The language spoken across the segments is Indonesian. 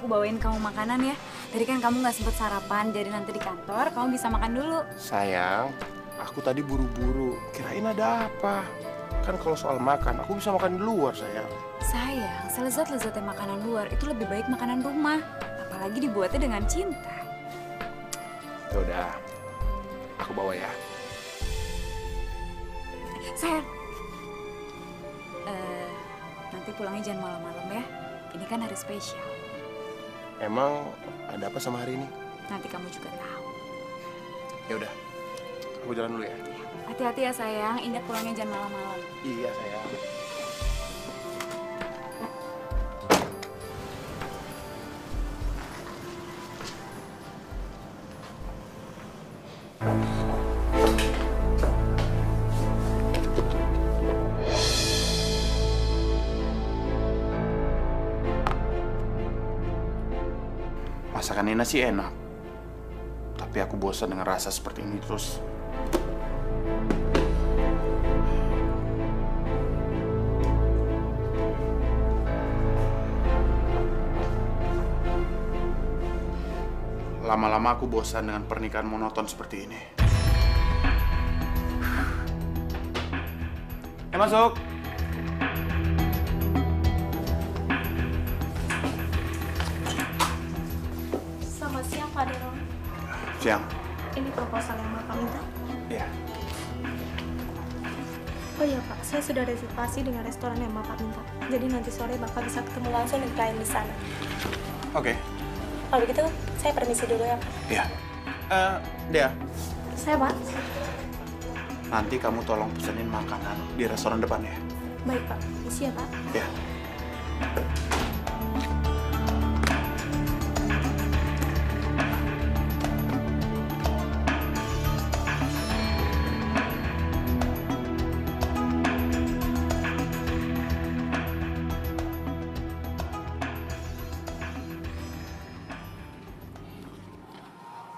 aku bawain kamu makanan ya. Tadi kan kamu nggak sempet sarapan, jadi nanti di kantor kamu bisa makan dulu. Sayang, aku tadi buru-buru. Kirain ada apa? Kan kalau soal makan, aku bisa makan di luar, sayang. Sayang, selezat-lezatnya makanan luar itu lebih baik makanan rumah. Apalagi dibuatnya dengan cinta. Ya udah, aku bawa ya. Sayang, nanti pulangnya jangan malam-malam ya. Ini kan hari spesial. Emang ada apa sama hari ini? Nanti kamu juga tahu. Ya udah, aku jalan dulu ya. Hati-hati ya sayang, ingat pulangnya jangan malam-malam. Iya sayang. Masakan Nina sih enak, tapi aku bosan dengan rasa seperti ini terus. Lama-lama aku bosan dengan pernikahan monoton seperti ini. Masuk. Selamat siang, Pak Deron. Siang. Ini proposal yang Bapak minta. Iya. Oh iya, Pak. Saya sudah reservasi dengan restoran yang Bapak minta. Jadi nanti sore Bapak bisa ketemu langsung dengan klien di sana. Oke. Kalau begitu, saya permisi dulu ya, Pak. Iya. Dea, Saya, Pak. nanti kamu tolong pesenin makanan di restoran depan ya. Baik, Pak. Isi ya, Pak. Iya.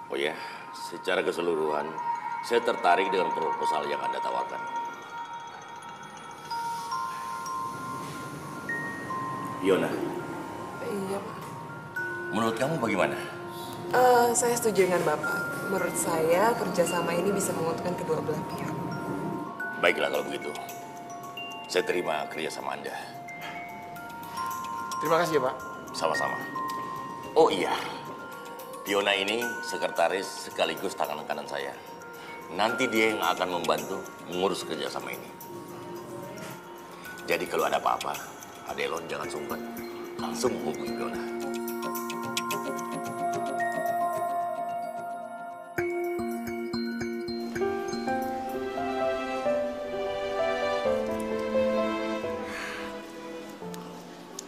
Oh ya, secara keseluruhan, saya tertarik dengan proposal yang Anda tawarkan. Yona, Iya, Pak. menurut kamu bagaimana? Saya setuju dengan Bapak. Menurut saya, kerjasama ini bisa menguntungkan kedua belah pihak. Baiklah kalau begitu. Saya terima kerjasama Anda. Terima kasih ya, Pak. Sama-sama. Oh iya, Fiona ini sekretaris sekaligus tangan kanan saya. Nanti dia yang akan membantu mengurus kerjasama ini. Jadi kalau ada apa-apa, Adelon jangan sungkan. Langsung hubungi Fiona.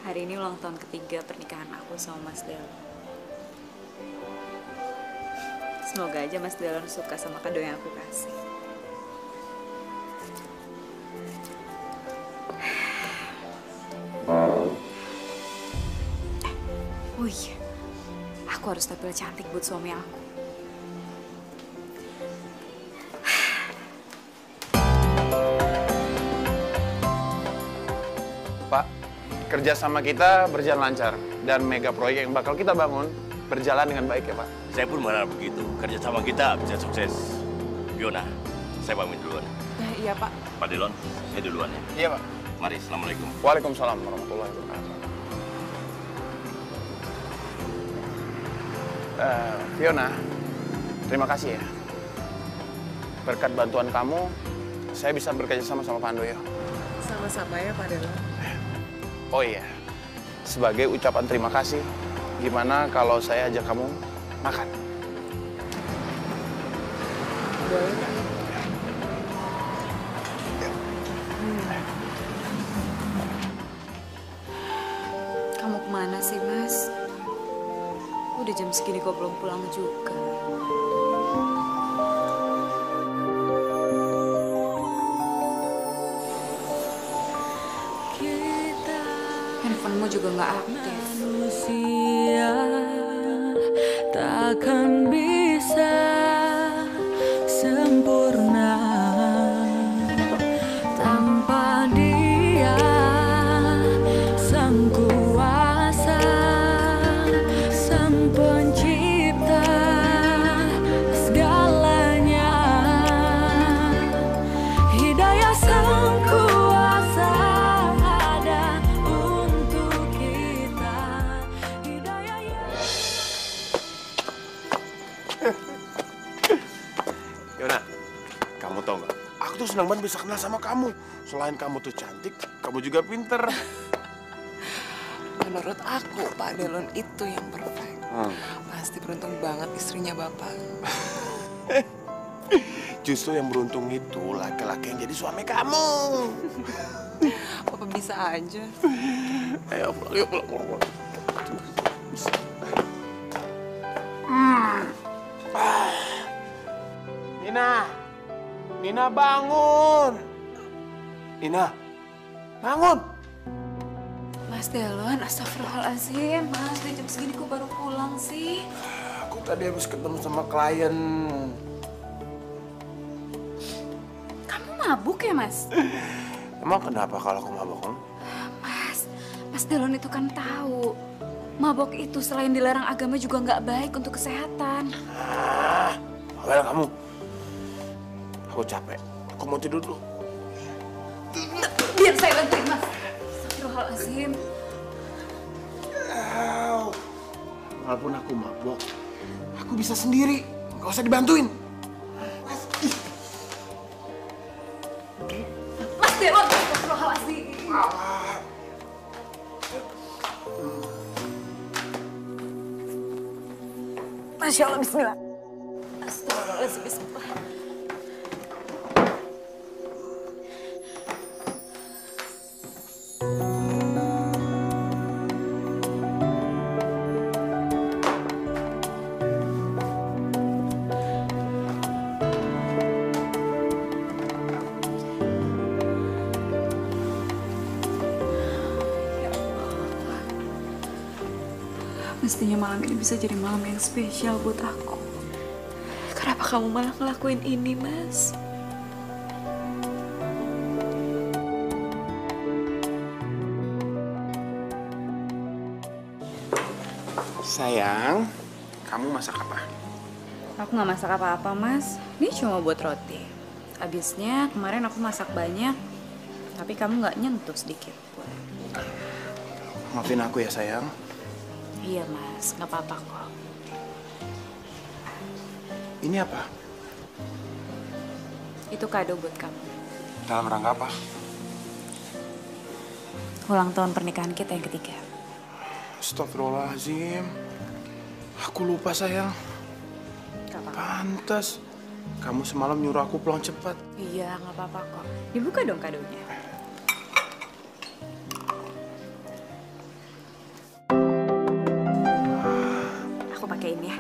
Hari ini ulang tahun ketiga pernikahan aku sama Mas Del. Semoga aja Mas Delon suka sama kado yang aku kasih. Oh iya, aku harus tampil cantik buat suami aku. Pak, kerjasama kita berjalan lancar dan mega proyek yang bakal kita bangun berjalan dengan baik ya, Pak. Saya pun berharap begitu. Kerjasama kita bisa sukses. Fiona, saya pamit duluan. Iya, Pak. Pak Delon, saya duluan ya. Iya, Pak. Mari, Assalamualaikum. Waalaikumsalam warahmatullahi wabarakatuh. Fiona, terima kasih ya. Berkat bantuan kamu, saya bisa bekerja sama Pak Handoyo. Sama-sama ya, Pak Deron. Oh iya, sebagai ucapan terima kasih, gimana kalau saya ajak kamu makan? Boleh, Pak. Kamu kemana sih, Mas? Udah jam segini kok belum pulang juga. Handphonemu juga nggak aktif. Manusia takkan bisa sempurna tanpa Dia, Sang Kuasa Sang Pencipta segalanya, hidayah Sang Kuasa ada untuk kita. Hidayah yang... Yona, kamu tau nggak? Aku tuh senang banget bisa kenal sama kamu. Selain kamu tuh cantik, kamu juga pinter. Menurut aku, Pak Delon itu yang perfect. Pasti beruntung banget istrinya Bapak. Justru yang beruntung itu laki-laki yang jadi suami kamu. Bapak bisa aja. Ayo pulang, yuk pulang. Nina bangun. Nina, bangun. Mas Delon, astagfirullahaladzim. Mas, udah jam segini kok baru pulang sih? Aku tadi habis ketemu sama klien. Kamu mabuk ya, Mas? Emang kenapa kalau aku mabok? Mas Delon itu kan tahu. Mabok itu selain dilarang agama juga nggak baik untuk kesehatan. Well, kamu. Aku capek. Aku mau tidur dulu. Biar saya bantuin, Mas. Astagfirullahaladzim. Walaupun aku mabok, aku bisa sendiri. Nggak usah dibantuin. Mas Delon, astagfirullahaladzim. Masya Allah, bismillah. Astagfirullahaladzim, bismillah. Mestinya malam ini bisa jadi malam yang spesial buat aku. Kenapa kamu malah ngelakuin ini, Mas? Sayang, kamu masak apa? Aku nggak masak apa-apa, Mas. Ini cuma buat roti. Habisnya kemarin aku masak banyak, tapi kamu nggak nyentuh sedikit pun. Maafin aku ya, sayang. Iya, Mas. Nggak apa-apa kok. Ini apa? Itu kado buat kamu. Dalam rangka apa? Ulang tahun pernikahan kita yang ketiga. Astagfirullahaladzim. Aku lupa, sayang. Nggak apa-apa. Pantes. Kamu semalam nyuruh aku pulang cepat. Iya, nggak apa-apa kok. Dibuka dong kadonya. Aku pakein ya.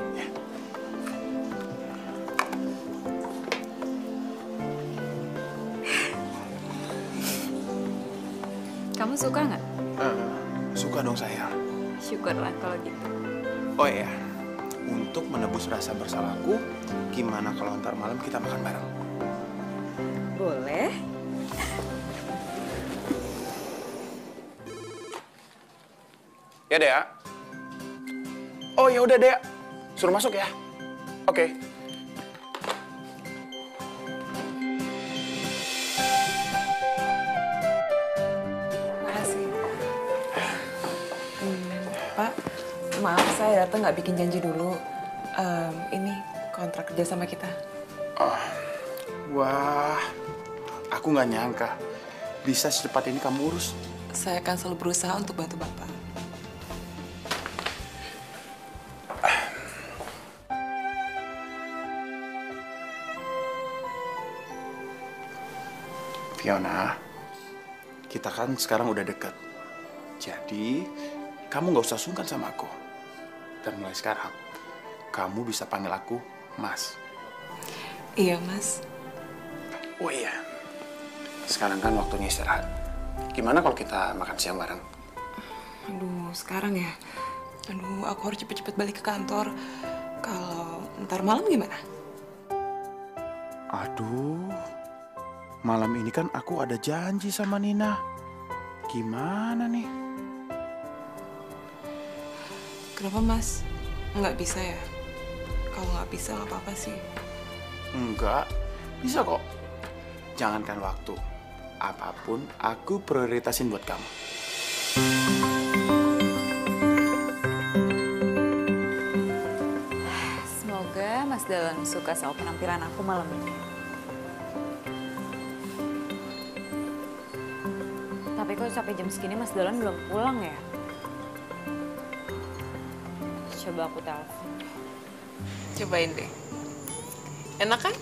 Kamu suka nggak? Suka dong, sayang. Syukurlah kalau gitu. Oh iya, untuk menebus rasa bersalahku, gimana kalau ntar malam kita makan bareng? Boleh. Ya, Dea. Oh, ya udah, Dea. Suruh masuk ya. Oke. Makasih. Pak, maaf saya datang nggak bikin janji dulu. Ini kontrak kerja sama kita. Wah, aku nggak nyangka bisa secepat ini kamu urus. Saya akan selalu berusaha untuk bantu Bapak. Fiona, kita kan sekarang udah deket. Jadi, kamu nggak usah sungkan sama aku. Dan mulai sekarang, kamu bisa panggil aku Mas. Iya, Mas. Oh iya, sekarang kan waktunya istirahat. Gimana kalau kita makan siang bareng? Aduh, sekarang ya. Aduh, aku harus cepet-cepet balik ke kantor. Kalau ntar malam gimana? Aduh, malam ini kan aku ada janji sama Nina. Gimana nih? Kenapa, Mas? Nggak bisa ya? Kalau nggak bisa nggak apa-apa sih. Enggak, bisa kok. Jangankan waktu, apapun aku prioritasin buat kamu. Semoga Mas Dahlan suka sama penampilan aku malam ini. Tapi kok sampai jam segini Mas Dahlan belum pulang ya? Coba aku telepon. Cobain deh. Enak kan?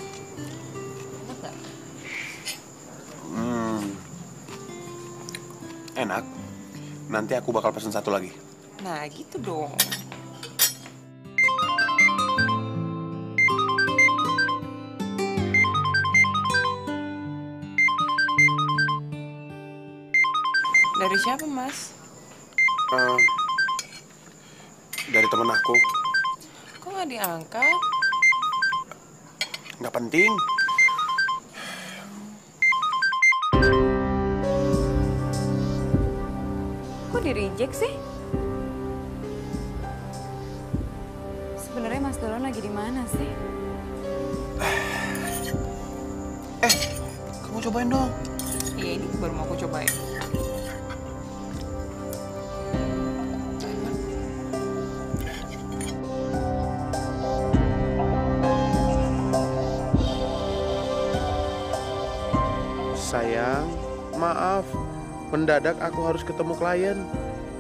Enak gak? Enak. Nanti aku bakal pesen satu lagi. Nah gitu dong. Dari siapa, Mas? Dari temen aku. Kok nggak diangkat? Nggak penting. Kok di-reject sih? Sebenarnya Mas Dahlan lagi di mana sih? Kamu cobain dong. Iya, ini baru mau aku cobain. Sayang, maaf. Mendadak aku harus ketemu klien.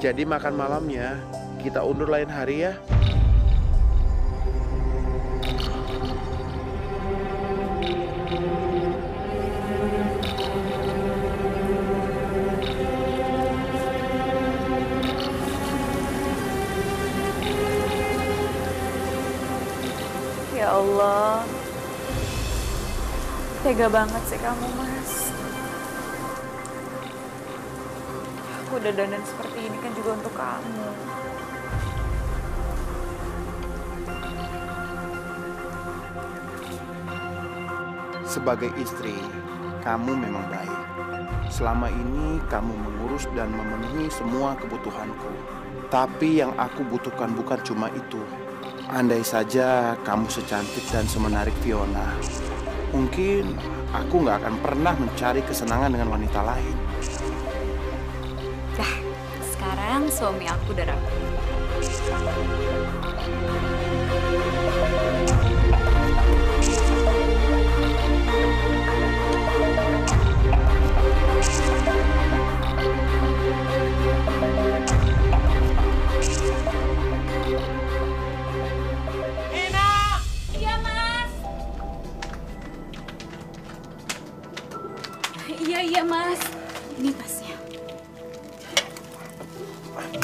Jadi makan malamnya kita undur lain hari ya. Ya Allah. Tega banget sih kamu, Mas. Aku udah dandan seperti ini kan juga untuk kamu. Sebagai istri, kamu memang baik. Selama ini kamu mengurus dan memenuhi semua kebutuhanku. Tapi yang aku butuhkan bukan cuma itu. Andai saja kamu secantik dan semenarik Fiona, mungkin aku nggak akan pernah mencari kesenangan dengan wanita lain. Dah, sekarang suami aku udah rapi. Iya, Mas. Ini tasnya.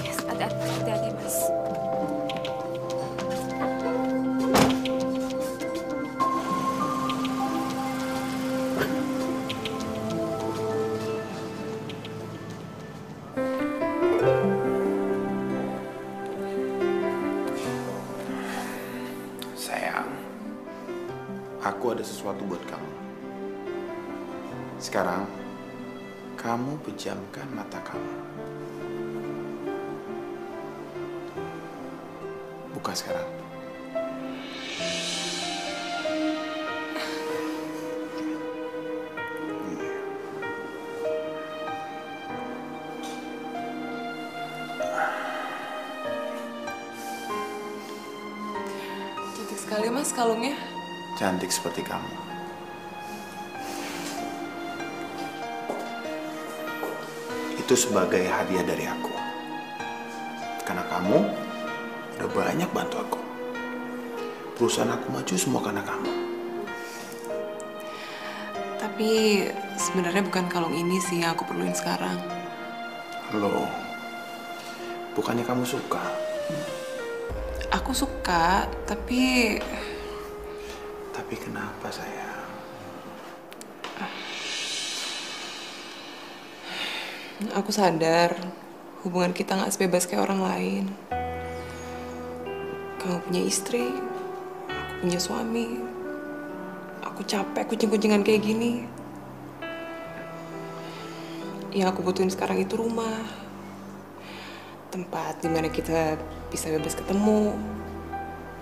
Yes, hati-hati, Mas. Sayang, aku ada sesuatu buat kamu. Sekarang, kamu pejamkan mata kamu. Buka sekarang. Cantik sekali, Mas, kalungnya. Cantik seperti kamu. Itu sebagai hadiah dari aku. Karena kamu udah banyak bantu aku. Perusahaan aku maju semua karena kamu. Tapi sebenarnya bukan kalung ini sih yang aku perluin sekarang. Loh, bukannya kamu suka? Aku suka, tapi Tapi kenapa sayang? aku sadar hubungan kita nggak sebebas kayak orang lain. Kamu punya istri, aku punya suami. Aku capek kucing-kucingan kayak gini. Yang aku butuhin sekarang itu rumah. Tempat dimana kita bisa bebas ketemu.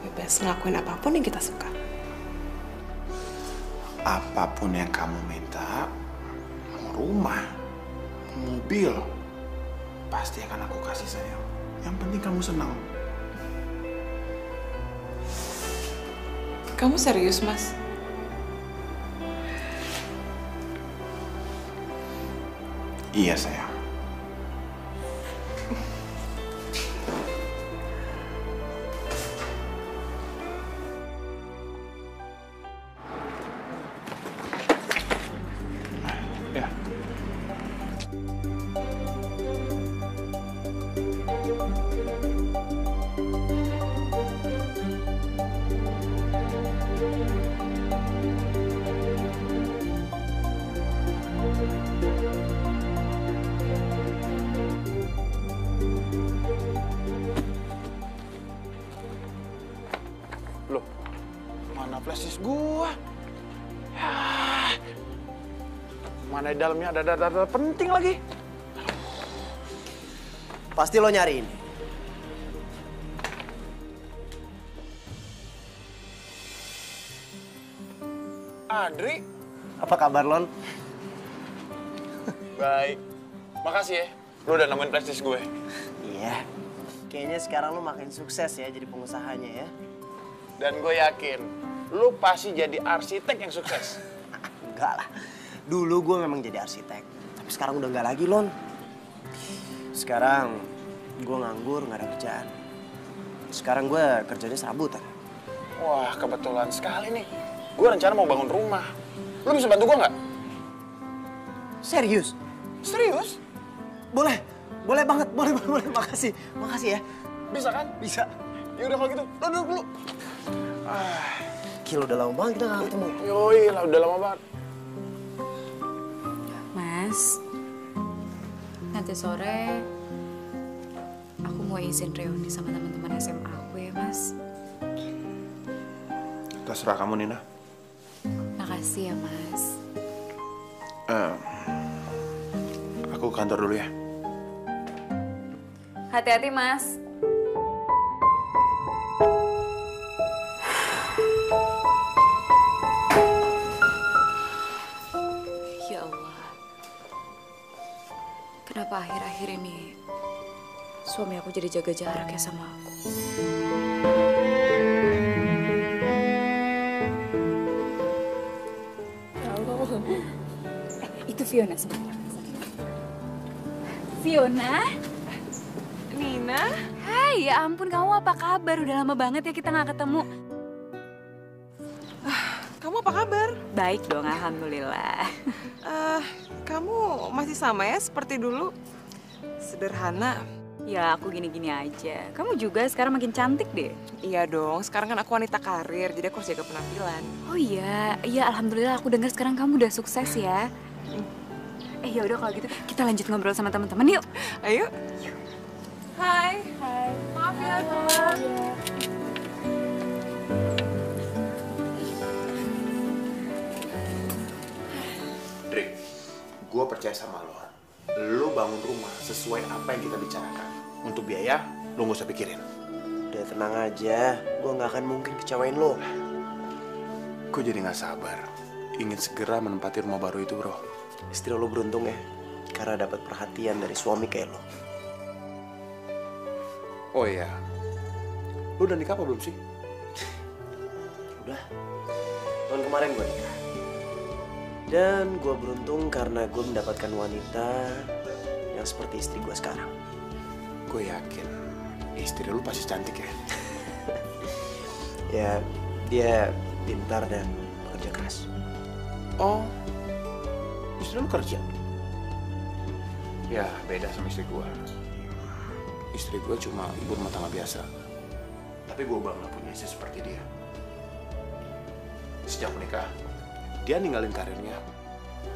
bebas ngelakuin apapun yang kita suka. Apapun yang kamu minta, mau rumah, mobil, pasti akan aku kasih sayang. Yang penting kamu senang. Kamu serius, Mas? Iya sayang. Ya. Loh, mana flash disk gua? Ya. Mana di dalamnya ada data penting lagi? Pasti lo nyari ini. Adri? Apa kabar, Lon? Baik. Makasih ya, lu udah nemuin flash disk gue. Iya. Kayaknya sekarang lo makin sukses ya jadi pengusahanya ya. Dan gue yakin, lu pasti jadi arsitek yang sukses. Enggak lah. Dulu gue memang jadi arsitek. Tapi sekarang udah enggak lagi, Lon. Sekarang gue nganggur, nggak ada kerjaan. Sekarang gue kerjanya serabutan. Wah, kebetulan sekali nih. Gue rencana mau bangun rumah. Lu bisa bantu gue nggak? Serius? Serius? Boleh. Boleh banget. Boleh. Makasih. Makasih ya. Bisa kan? Bisa. Ya udah kalau gitu, lu duduk dulu. Gila, udah lama banget kita nggak ketemu. Yoi lah, udah lama banget. Mas, nanti sore aku mau izin reuni sama teman-teman SMA aku ya, Mas. Terserah kamu, Nina. Makasih ya, Mas. Aku ke kantor dulu ya. Hati-hati, Mas. Ya Allah. Kenapa akhir-akhir ini suami aku jadi jaga jarak ya sama aku? Itu Fiona sebentar. Fiona? Nina? Hai, ya ampun kamu apa kabar? Udah lama banget ya kita nggak ketemu. Kamu apa kabar? Baik dong, alhamdulillah. Kamu masih sama ya seperti dulu? Sederhana. Ya aku gini-gini aja. Kamu juga sekarang makin cantik deh. Iya dong, sekarang kan aku wanita karir, jadi aku harus jaga penampilan. Oh iya, alhamdulillah aku dengar sekarang kamu udah sukses ya. Ya udah kalau gitu kita lanjut ngobrol sama teman-teman yuk. Ayo. Hai. Maaf ya, teman. Dri, gue percaya sama lo. Lo bangun rumah sesuai apa yang kita bicarakan. Untuk biaya, lo nggak usah pikirin. Udah tenang aja. Gue nggak akan mungkin kecewain lo. Gue jadi nggak sabar. Ingin segera menempati rumah baru itu, bro. Istri lo beruntung ya. Karena dapat perhatian dari suami kayak lo. Oh iya. Lo udah nikah apa belum sih? Udah. Tahun kemarin gue nikah. Dan gue beruntung karena gue mendapatkan wanita yang seperti istri gue sekarang. Gue yakin istri lu pasti cantik ya. Ya, dia pintar dan bekerja keras. Oh, istri lu kerja? Ya, beda sama istri gue. Istri gue cuma ibu rumah tangga biasa. Tapi gue bangga punya istri seperti dia. Sejak menikah, dia ninggalin karirnya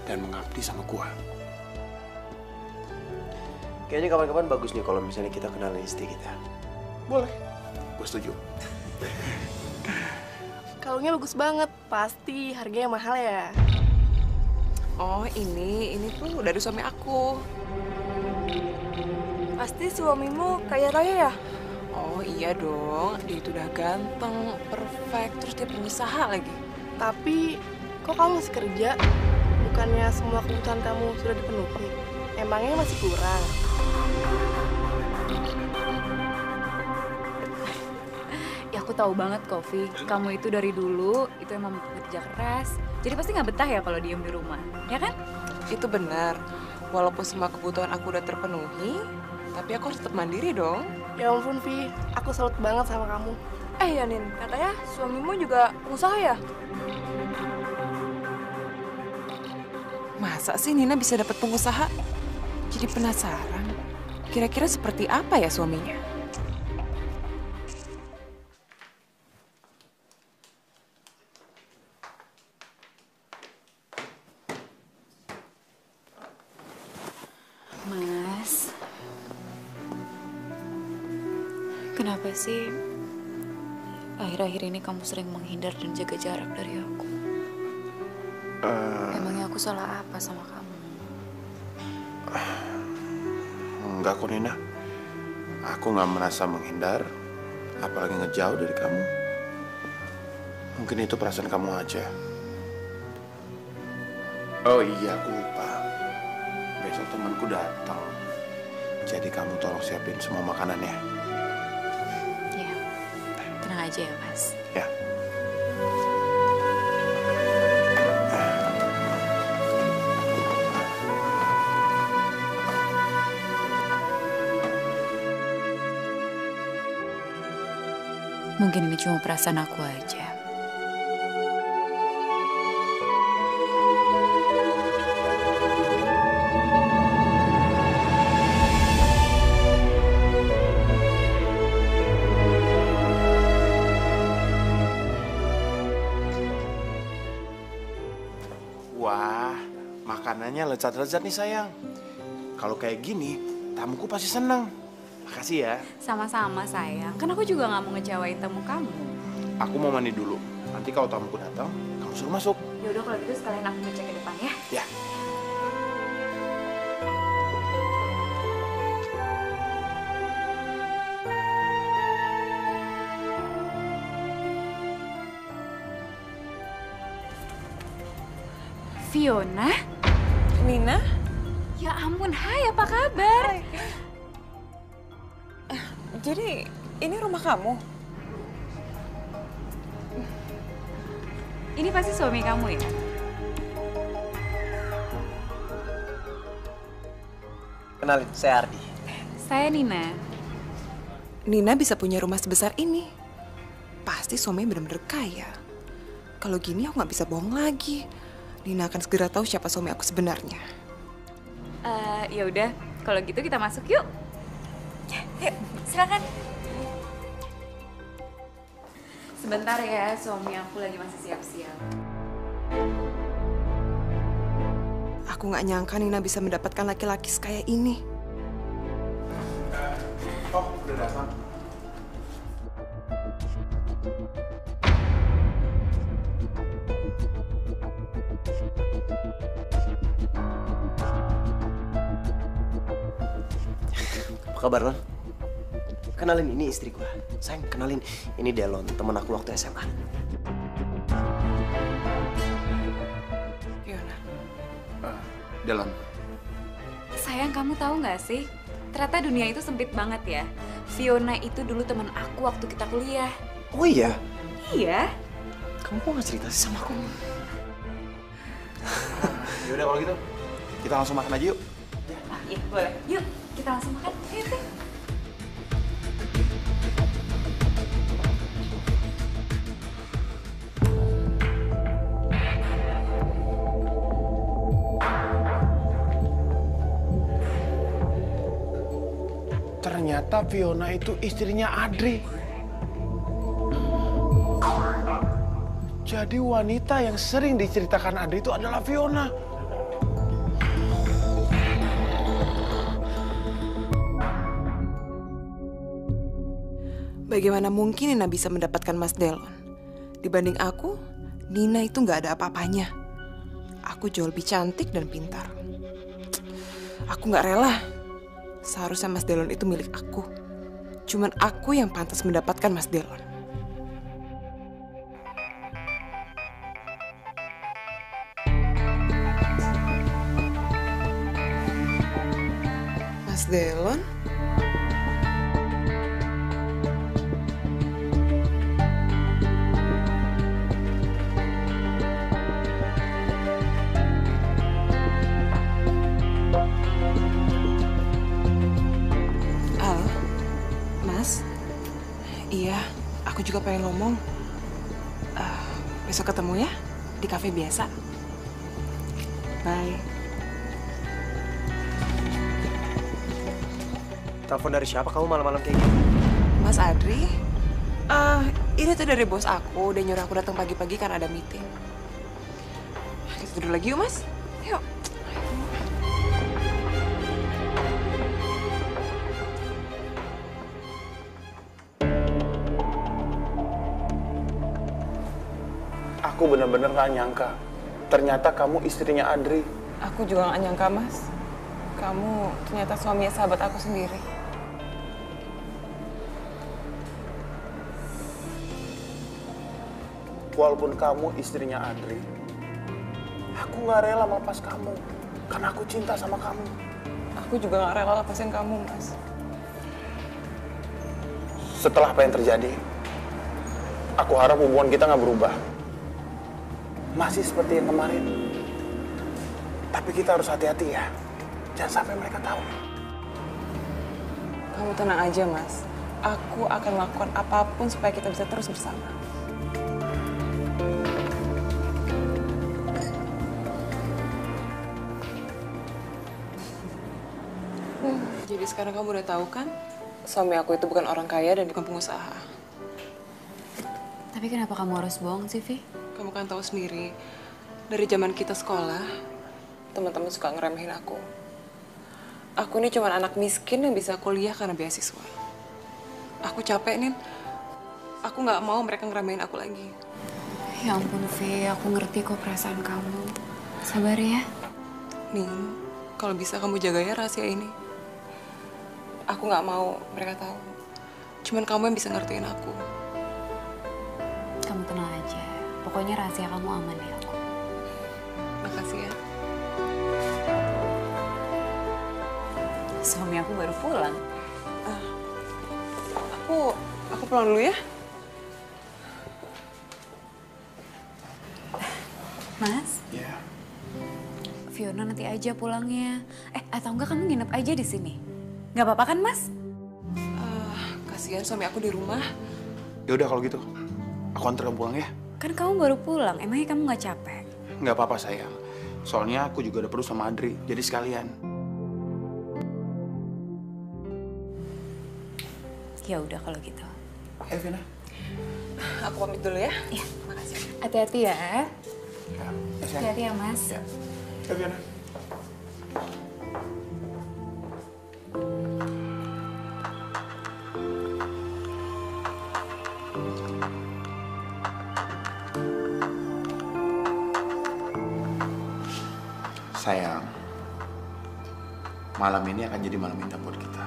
dan mengabdi sama gue. Kayaknya kapan-kapan bagus nih kalau misalnya kita kenalin istri kita. Boleh, gue setuju. Kalungnya bagus banget, pasti harganya mahal ya. Oh, ini tuh dari suami aku. Pasti suamimu kaya raya ya? Oh iya dong, dia itu udah ganteng, perfect, terus dia punya usaha lagi. Tapi, kok kamu masih kerja? Bukannya semua kebutuhan kamu sudah dipenuhi? Emangnya masih kurang? Ya aku tahu banget kok, Vi. Kamu itu dari dulu itu emang kerja keras. Jadi pasti nggak betah ya kalau diem di rumah, ya kan? Itu benar, walaupun semua kebutuhan aku udah terpenuhi, tapi aku harus tetap mandiri dong. Ya ampun, Vi. Aku salut banget sama kamu. Ya Nin, katanya suamimu juga pengusaha ya? Masa sih Nina bisa dapat pengusaha? Jadi penasaran, kira-kira seperti apa ya suaminya? Mas, kenapa sih akhir-akhir ini kamu sering menghindar dan jaga jarak dari aku? Emangnya aku salah apa sama kamu? Enggak kok Nina. Aku nggak merasa menghindar, apalagi ngejauh dari kamu. Mungkin itu perasaan kamu aja. Oh iya, aku lupa. Besok temanku datang. Jadi kamu tolong siapin semua makanannya. Ya, tenang aja ya, Mas. Ya. Mungkin ini cuma perasaan aku aja. Wah, makanannya lezat-lezat nih sayang. Kalau kayak gini, tamuku pasti seneng. Makasih ya. Sama-sama sayang, kan aku juga nggak mau ngecewain tamu kamu. Aku mau mandi dulu. Nanti kalau tamuku datang, kamu suruh masuk. Ya udah kalau gitu sekalian aku ngecek ke depan ya. Ya. Fiona? Nina? Ya ampun, hai apa kabar? Jadi ini rumah kamu? Ini pasti suami kamu ya? Kenalin, saya Ardi. Saya Nina. Nina bisa punya rumah sebesar ini. Pasti suaminya benar-benar kaya. Kalau gini aku nggak bisa bohong lagi. Nina akan segera tahu siapa suami aku sebenarnya. Ya udah, kalau gitu kita masuk yuk. Yuk, silakan. Sebentar ya, suami aku lagi masih siap-siap. Aku nggak nyangka Nina bisa mendapatkan laki-laki sekaya ini. Oh, udah datang. Apa kabar, Non? Kenalin, ini istri gua. Sayang, kenalin. Ini Delon, temen aku waktu SMA. Fiona. Delon. Sayang, kamu tahu nggak sih? Ternyata dunia itu sempit banget ya. Fiona itu dulu teman aku waktu kita kuliah. Oh iya? Iya. Kamu kok nggak cerita sih sama aku? Ya udah kalau gitu, kita langsung makan aja yuk. Iya, boleh. Yuk, kita langsung makan. Yuk, yuk. Ternyata Fiona itu istrinya Adri. Jadi wanita yang sering diceritakan Adri itu adalah Fiona. Bagaimana mungkin Nina bisa mendapatkan Mas Delon? Dibanding aku, Nina itu nggak ada apa-apanya. Aku jauh lebih cantik dan pintar. Aku nggak rela. Seharusnya Mas Delon itu milik aku. Cuman aku yang pantas mendapatkan Mas Delon. Mas Delon? Halo, Mas? Iya, aku juga pengen ngomong. Besok ketemu ya, di kafe biasa. Bye. Telepon dari siapa kamu malam-malam kayak gini? Mas Adri? Ini tuh dari bos aku, udah nyuruh aku datang pagi-pagi kan ada meeting. Kita tidur lagi yuk, Mas. Yuk. Aku benar-benar gak nyangka. Ternyata kamu istrinya Adri. Aku juga gak nyangka, Mas. Kamu ternyata suami sahabat aku sendiri. Walaupun kamu istrinya Adri, aku gak rela melepas kamu. Karena aku cinta sama kamu. Aku juga gak rela lepasin kamu, Mas. Setelah apa yang terjadi, aku harap hubungan kita gak berubah. Masih seperti yang kemarin. Tapi kita harus hati-hati ya. Jangan sampai mereka tahu. Kamu tenang aja, Mas. Aku akan melakukan apapun supaya kita bisa terus bersama. Jadi sekarang kamu udah tahu kan? Suami aku itu bukan orang kaya dan bukan pengusaha. Tapi kenapa kamu harus bohong sih, Vi? Kamu kan tahu sendiri, dari zaman kita sekolah, teman-teman suka ngeremehin aku. Aku ini cuma anak miskin yang bisa kuliah karena beasiswa. Aku capek, Nin. Aku nggak mau mereka ngeremehin aku lagi. Ya ampun, Vi. Aku ngerti kok perasaan kamu. Sabar ya. Nin, kalau bisa kamu jaga ya rahasia ini. Aku nggak mau mereka tahu. Cuman kamu yang bisa ngertiin aku. Kamu tenang aja. Pokoknya rahasia kamu aman ya aku. Makasih ya. Suami aku baru pulang. Aku pulang dulu ya. Mas? Ya. Fiona nanti aja pulangnya. Atau enggak kamu nginep aja di sini? Nggak apa-apa kan, Mas? Kasihan suami aku di rumah. Ya udah kalau gitu, aku antar kamu pulang ya. Kan kamu baru pulang. Emangnya kamu nggak capek? Nggak apa-apa sayang. Soalnya aku juga udah perlu sama Adri, jadi sekalian. Ya udah kalau gitu. Vina. Aku pamit dulu ya. Iya. Makasih. Hati-hati ya. Ya, Hati-hati ya, Mas. Ya. Vina. Sayang, malam ini akan jadi malam indah buat kita.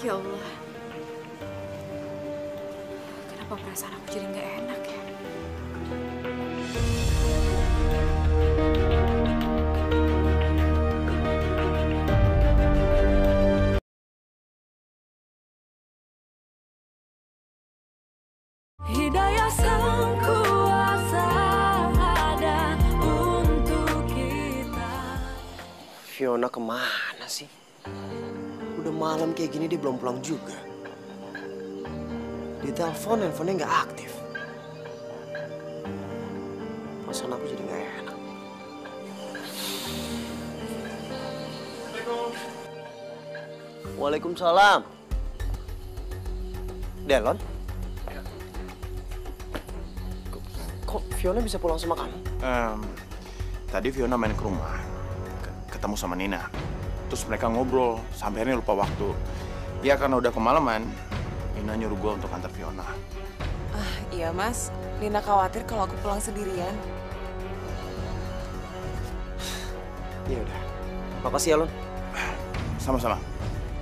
Ya Allah. Kenapa perasaan aku jadi nggak enak ya? Hidayah sang kuasa ada untuk kita. Fiona kemana sih? Udah malam kayak gini dia belum pulang juga. Ditelepon, handphonenya nggak aktif. Perasaan aku jadi nggak enak. Waalaikumsalam. Delon? Kok Fiona bisa pulang sama kamu? Tadi Fiona main ke rumah, ketemu sama Nina. Terus mereka ngobrol, sampai akhirnya lupa waktu. Ya karena udah kemalaman, Nina nyuruh gue untuk antar Fiona. Iya mas, Nina khawatir kalau aku pulang sendirian. Ya udah. Makasih ya, Lon. Sama-sama.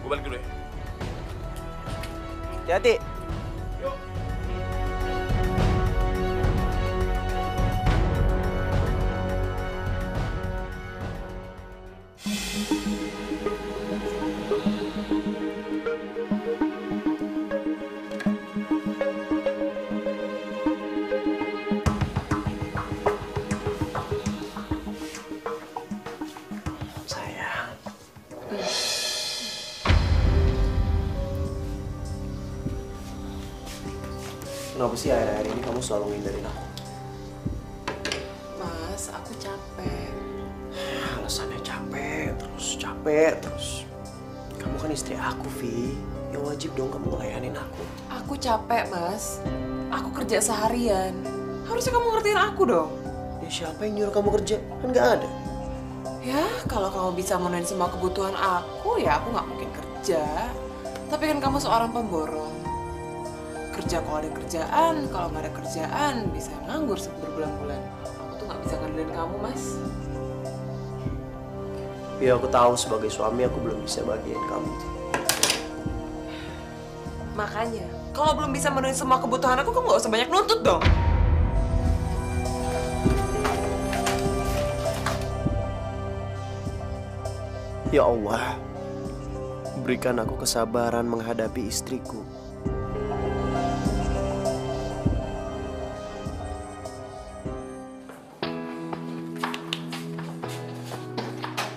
Gue balik dulu ya. Hati-hati. Sayang. Kenapa sih akhir-akhir ini kamu selalu ngindarin aku? Mas, aku capek. Alasannya capek terus. Kamu kan istri aku, Vi. Ya wajib dong kamu ngelayanin aku. Aku capek, Mas. Aku kerja seharian. Harusnya kamu ngertiin aku dong. Ya siapa yang nyuruh kamu kerja? Kan nggak ada. Ya, kalau kamu bisa memenuhi semua kebutuhan aku, ya aku nggak mungkin kerja. Tapi kan kamu seorang pemborong. Kerja kalau ada kerjaan, kalau nggak ada kerjaan, bisa nganggur berbulan-bulan. Aku tuh nggak bisa ngandelin kamu, Mas. Ya aku tahu sebagai suami aku belum bisa bagian kamu. Makanya, kalau belum bisa memenuhi semua kebutuhan aku, kamu nggak usah banyak nuntut dong. Ya Allah, berikan aku kesabaran menghadapi istriku.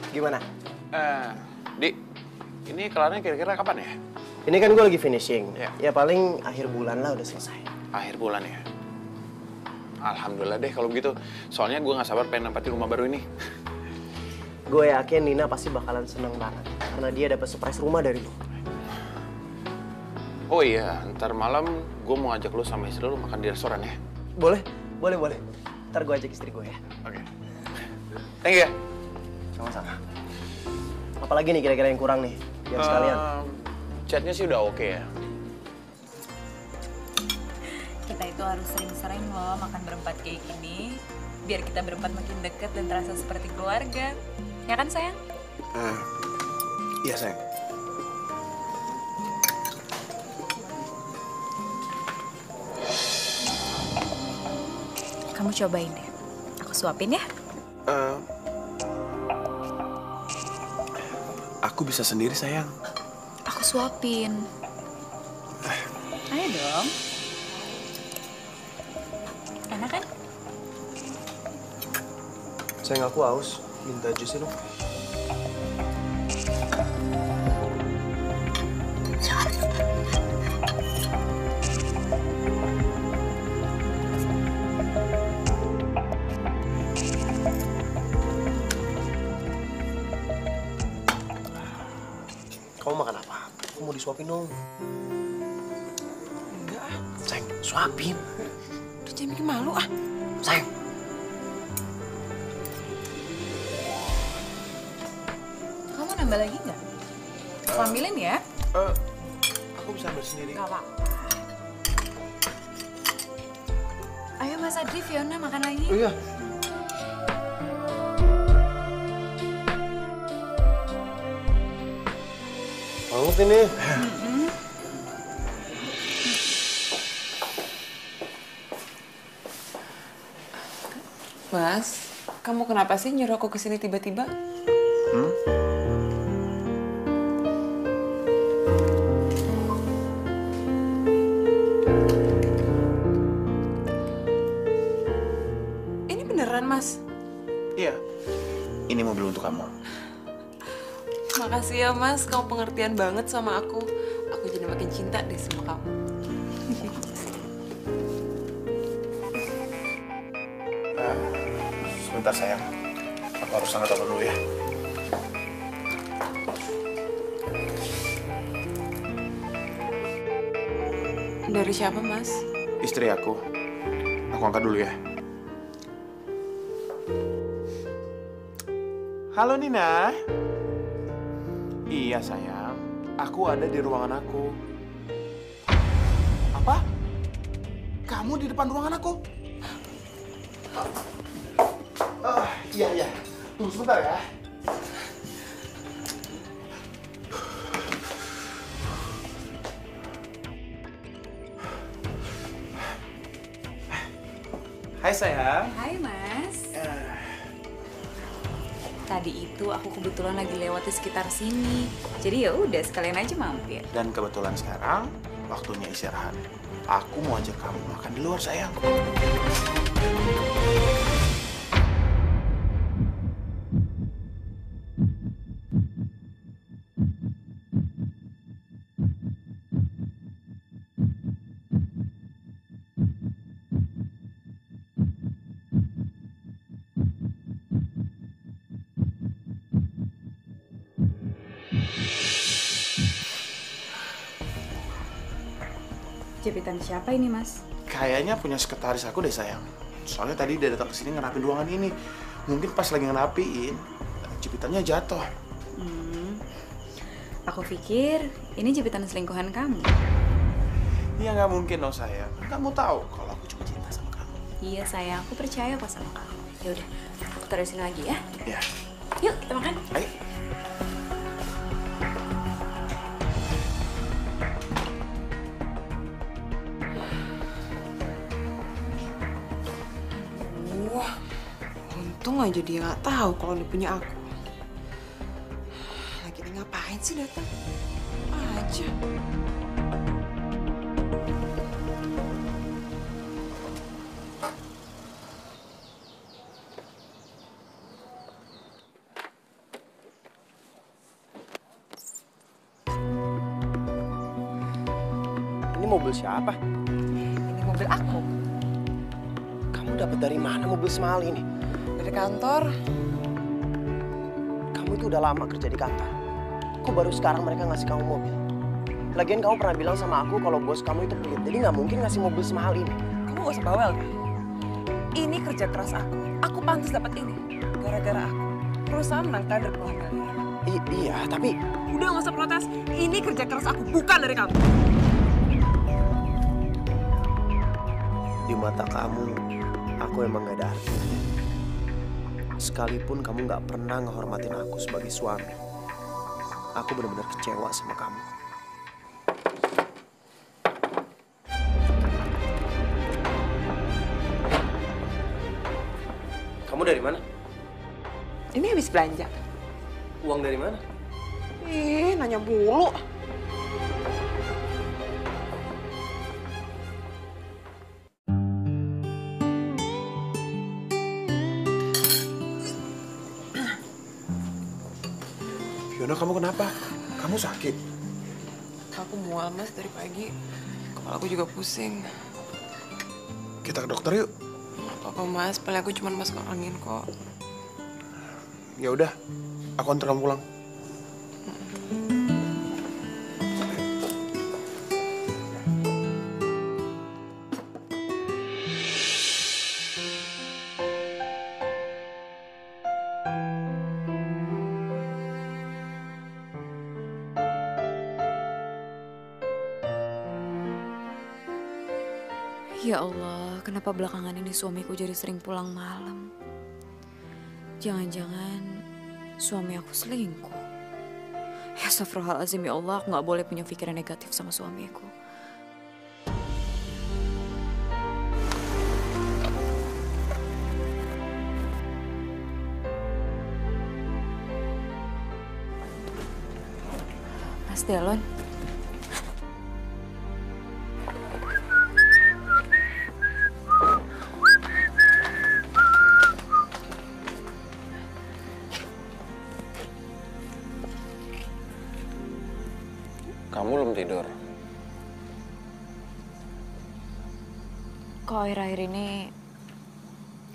Gimana? Di, ini kelarnya kira-kira kapan ya? Ini kan gue lagi finishing. Iya. Ya paling akhir bulan lah udah selesai. Akhir bulan ya? Alhamdulillah deh kalau gitu. Soalnya gue nggak sabar pengen nempatin rumah baru ini. Gue yakin Nina pasti bakalan seneng banget. Karena dia dapat surprise rumah dari lu. Oh iya, ntar malam gue mau ngajak lu sama istri lu makan di restoran ya? Boleh? Boleh. Ntar gue ajak istri gue ya. Oke. Thank you ya. Sama-sama. Apalagi nih kira-kira yang kurang nih? Biar sekalian. Chatnya sih udah oke ya. Kita itu harus sering-sering loh makan berempat kayak gini. Biar kita berempat makin deket dan terasa seperti keluarga. Ya kan sayang? Iya sayang. Kamu cobain deh. Aku suapin ya. Aku bisa sendiri sayang. Aku suapin. Ayo dong. Enak kan? Sayang aku haus. Minta jusnya dong. Kamu makan apa? Aku mau disuapin dong. Enggak, Sayang, suapin. udah jangan bikin malu ah. Sayang. Kamu nambah lagi nggak? Aku ambilin ya. Aku bisa ambil sendiri. Gak apa-apa. Ayo Mas Adri, Fiona makan lagi. Oh iya. Banget ini. Mas, kamu kenapa sih nyuruh aku kesini tiba-tiba? Ini beneran, Mas? Iya. Ini mobil untuk kamu. Makasih ya, Mas. Kamu pengertian banget sama aku. Aku jadi makin cinta deh sama kamu. Sebentar sayang. Aku harus angkat telepon dulu ya. Dari siapa, Mas? Istri aku. Aku angkat dulu ya. Halo Nina. Iya sayang, aku ada di ruangan aku. Apa? Kamu di depan ruangan aku? Iya. Tunggu sebentar ya. Hai sayang. Hai Mas. Tadi itu aku kebetulan lagi lewat di sekitar sini. Jadi ya udah sekalian aja mampir. Dan kebetulan sekarang waktunya istirahat. Aku mau ajak kamu makan di luar sayang. Jepitan siapa ini, Mas? Kayaknya punya sekretaris aku deh sayang. Soalnya tadi dia datang ke sini ngerapin ruangan ini. Mungkin pas lagi ngerapiin, jepitannya jatuh. Aku pikir ini jepitan selingkuhan kamu. Iya nggak mungkin dong sayang. Kamu tahu kalau aku cuma cinta sama kamu. Iya sayang, aku percaya kok sama kamu. Ya udah, aku taruh sini lagi ya. Iya. Yuk kita makan. Ayo. Wah, untung aja dia nggak tahu kalau dia punya aku. Lagi dia ngapain sih datang? Aja. Ini mobil siapa? Ini mobil aku. Kamu dapat dari mana mobil semahal ini? Dari kantor. Kamu itu udah lama kerja di kantor. Kok baru sekarang mereka ngasih kamu mobil? Lagian kamu pernah bilang sama aku kalau bos kamu itu pelit, jadi nggak mungkin ngasih mobil semahal ini. Kamu gak usah bawel kan? Ini kerja keras aku. Aku pantas dapat ini. Gara-gara aku. Perusahaan menangkan dari puluhan miliar. Iya, tapi Udah gak usah protes. Ini kerja keras aku, bukan dari kamu. di mata kamu, aku emang gak ada artinya. Sekalipun kamu gak pernah ngehormatin aku sebagai suami, aku benar-benar kecewa sama kamu. Kamu dari mana? Ini habis belanja. Uang dari mana? Ih, nanya mulu. Fiona, kamu kenapa? Kamu sakit? Aku mual, Mas, dari pagi. Kepala aku juga pusing. Kita ke dokter yuk. Apa-apa, Mas, paling aku cuma masuk angin kok. Ya udah, aku antar kamu pulang. Ya Allah, kenapa belakangan ini suamiku jadi sering pulang malam? Jangan-jangan suami aku selingkuh. Ya astagfirullahaladzim, ya Allah, aku gak boleh punya pikiran negatif sama suamiku. Mas Delon. Kamu belum tidur? Kok akhir-akhir ini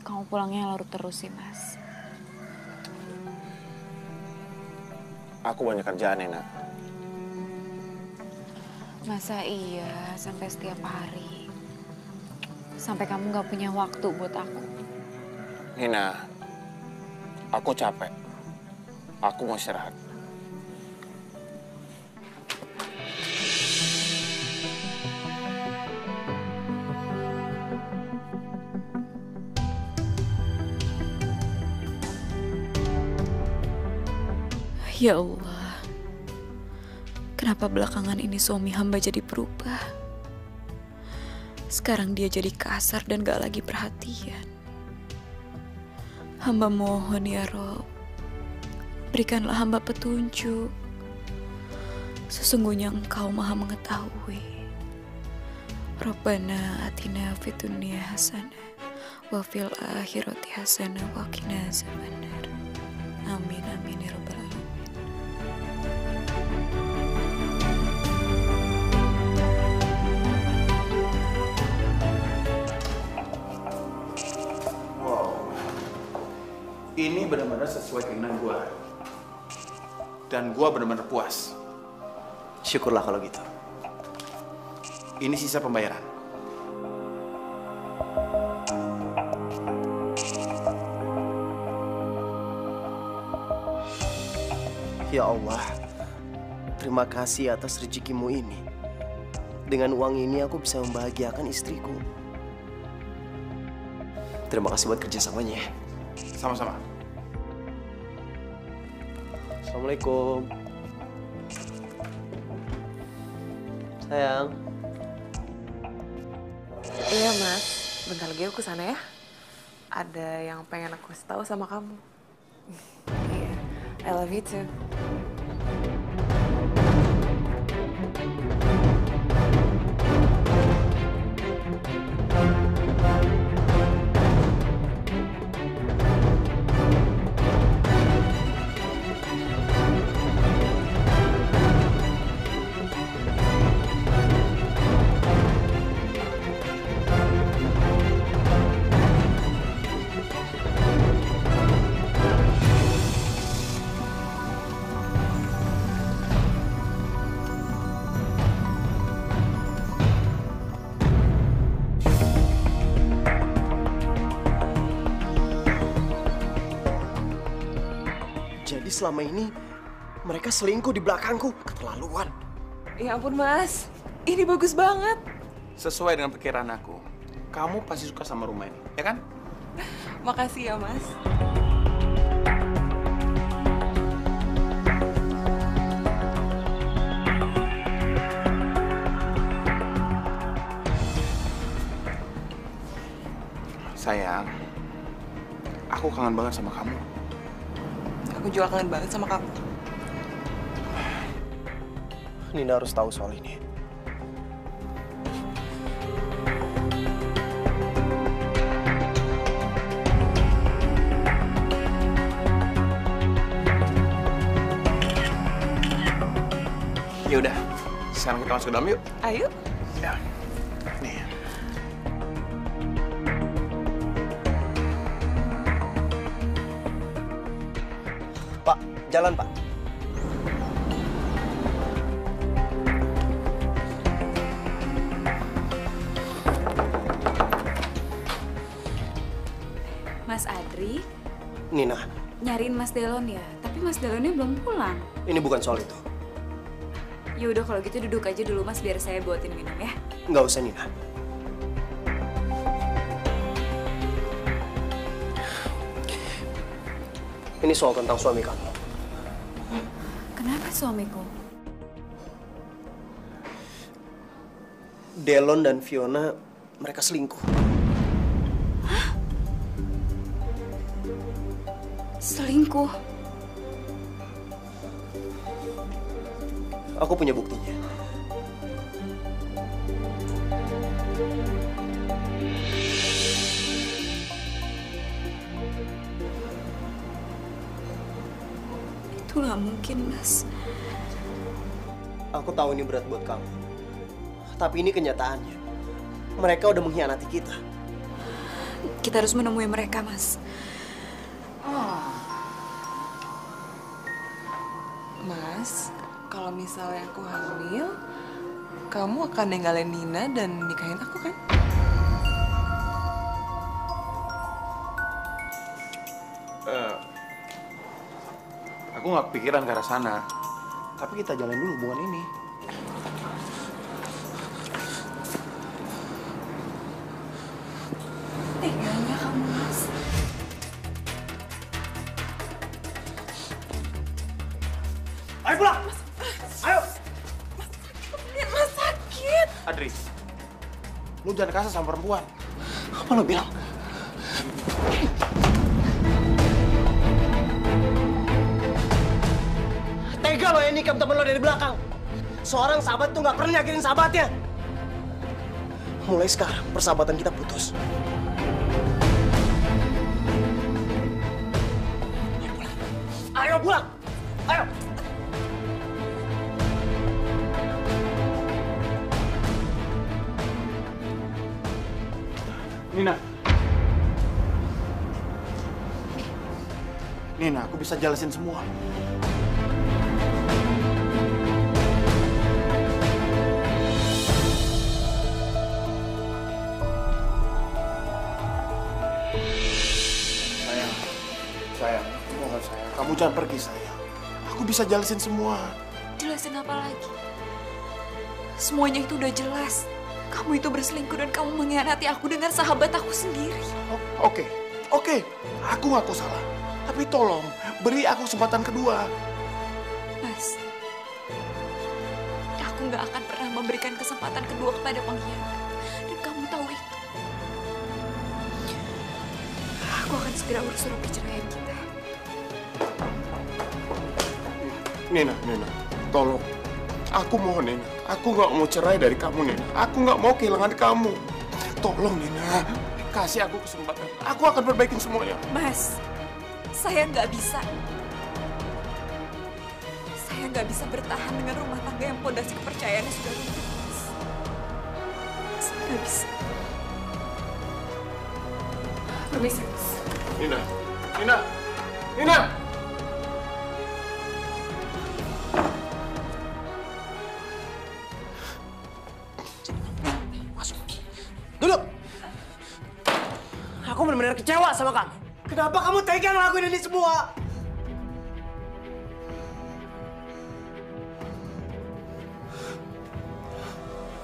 kamu pulangnya larut terus sih, Mas? Aku banyak kerjaan, Enak. Masa iya sampai setiap hari? Sampai kamu gak punya waktu buat aku? Nina, aku capek. Aku mau istirahat. Ya Allah, kenapa belakangan ini suami hamba jadi berubah? Sekarang dia jadi kasar dan gak lagi perhatian. Hamba mohon ya Rob, berikanlah hamba petunjuk. Sesungguhnya Engkau maha mengetahui. Rabbana atina fid dunya hasanah wa fil akhirati hasanah wa qina azabannar. Amin amin ya rabbal alamin. Ini benar-benar sesuai keinginan gue. Dan gue benar-benar puas. Syukurlah kalau gitu. Ini sisa pembayaran. Ya Allah, terima kasih atas rezekimu ini. Dengan uang ini aku bisa membahagiakan istriku. Terima kasih buat kerjasamanya. Sama-sama. Assalamualaikum. Sayang. Iya Mas, bentar lagi aku kesana ya. Ada yang pengen aku kasih tahu sama kamu. Iya, I love you too. Jadi selama ini mereka selingkuh di belakangku. Keterlaluan. Ya ampun Mas, ini bagus banget. Sesuai dengan perkiraan aku, kamu pasti suka sama rumah ini, ya kan? Makasih ya Mas. Sayang, aku kangen banget sama kamu. Aku juga kangen banget sama kamu. Nina harus tahu soal ini. Ya udah, sekarang kita masuk ke dalam yuk. Ayo. Ya. Nih. Pak, jalan Pak. Mas Adri, Nina, nyariin Mas Delon ya? Tapi Mas Delonnya belum pulang. ini bukan soal itu. Ya udah kalau gitu duduk aja dulu Mas biar saya buatin minum ya. Nggak usah Nina. Ini soal tentang suami kamu. Kenapa suamiku? Delon dan Fiona, mereka selingkuh. Selingkuh? Aku punya buktinya. Itu nggak mungkin, Mas. Aku tahu ini berat buat kamu. Tapi ini kenyataannya. Mereka udah mengkhianati kita. Kita harus menemui mereka, Mas. Mas, kalau misalnya aku hamil, kamu akan ninggalin Nina dan nikahin aku kan? Aku nggak kepikiran ke arah sana. Tapi kita jalan dulu hubungan ini. Teganya kamu, Mas. Ayo pulang! Ayo! Mas sakit. Adri, lu jangan kasar sama perempuan. Apa lo bilang? Tega lo yang nikam temen lo dari belakang. Seorang sahabat tuh nggak pernah nyakitin sahabatnya. Mulai sekarang persahabatan kita putus. Ayo pulang! Ayo! Nina. Nina, aku bisa jelasin semua. Sayang, mohon sayang, kamu jangan pergi sayang. Aku bisa jelasin semua. Jelasin apa lagi? Semuanya itu udah jelas. Kamu itu berselingkuh dan kamu mengkhianati aku dengan sahabat aku sendiri. Oke, aku ngaku salah. Tapi tolong, beri aku kesempatan kedua. Mas, aku nggak akan pernah memberikan kesempatan kedua kepada pengkhianat. Dan kamu tahu itu. Aku akan segera urus surat perceraian kita. Nina, tolong. Aku mohon, Nina. Aku nggak mau cerai dari kamu, Nina. Aku nggak mau kehilangan kamu. Tolong, Nina. Kasih aku kesempatan. Aku akan perbaikin semuanya. Mas, saya nggak bisa. Saya nggak bisa bertahan dengan rumah tangga yang pondasi kepercayaannya sudah runtuh. Mas. Saya nggak bisa. Permisi, Mas. Nina! Duduk! Aku benar-benar kecewa sama kamu. Kenapa kamu tega ngelakuin ini semua?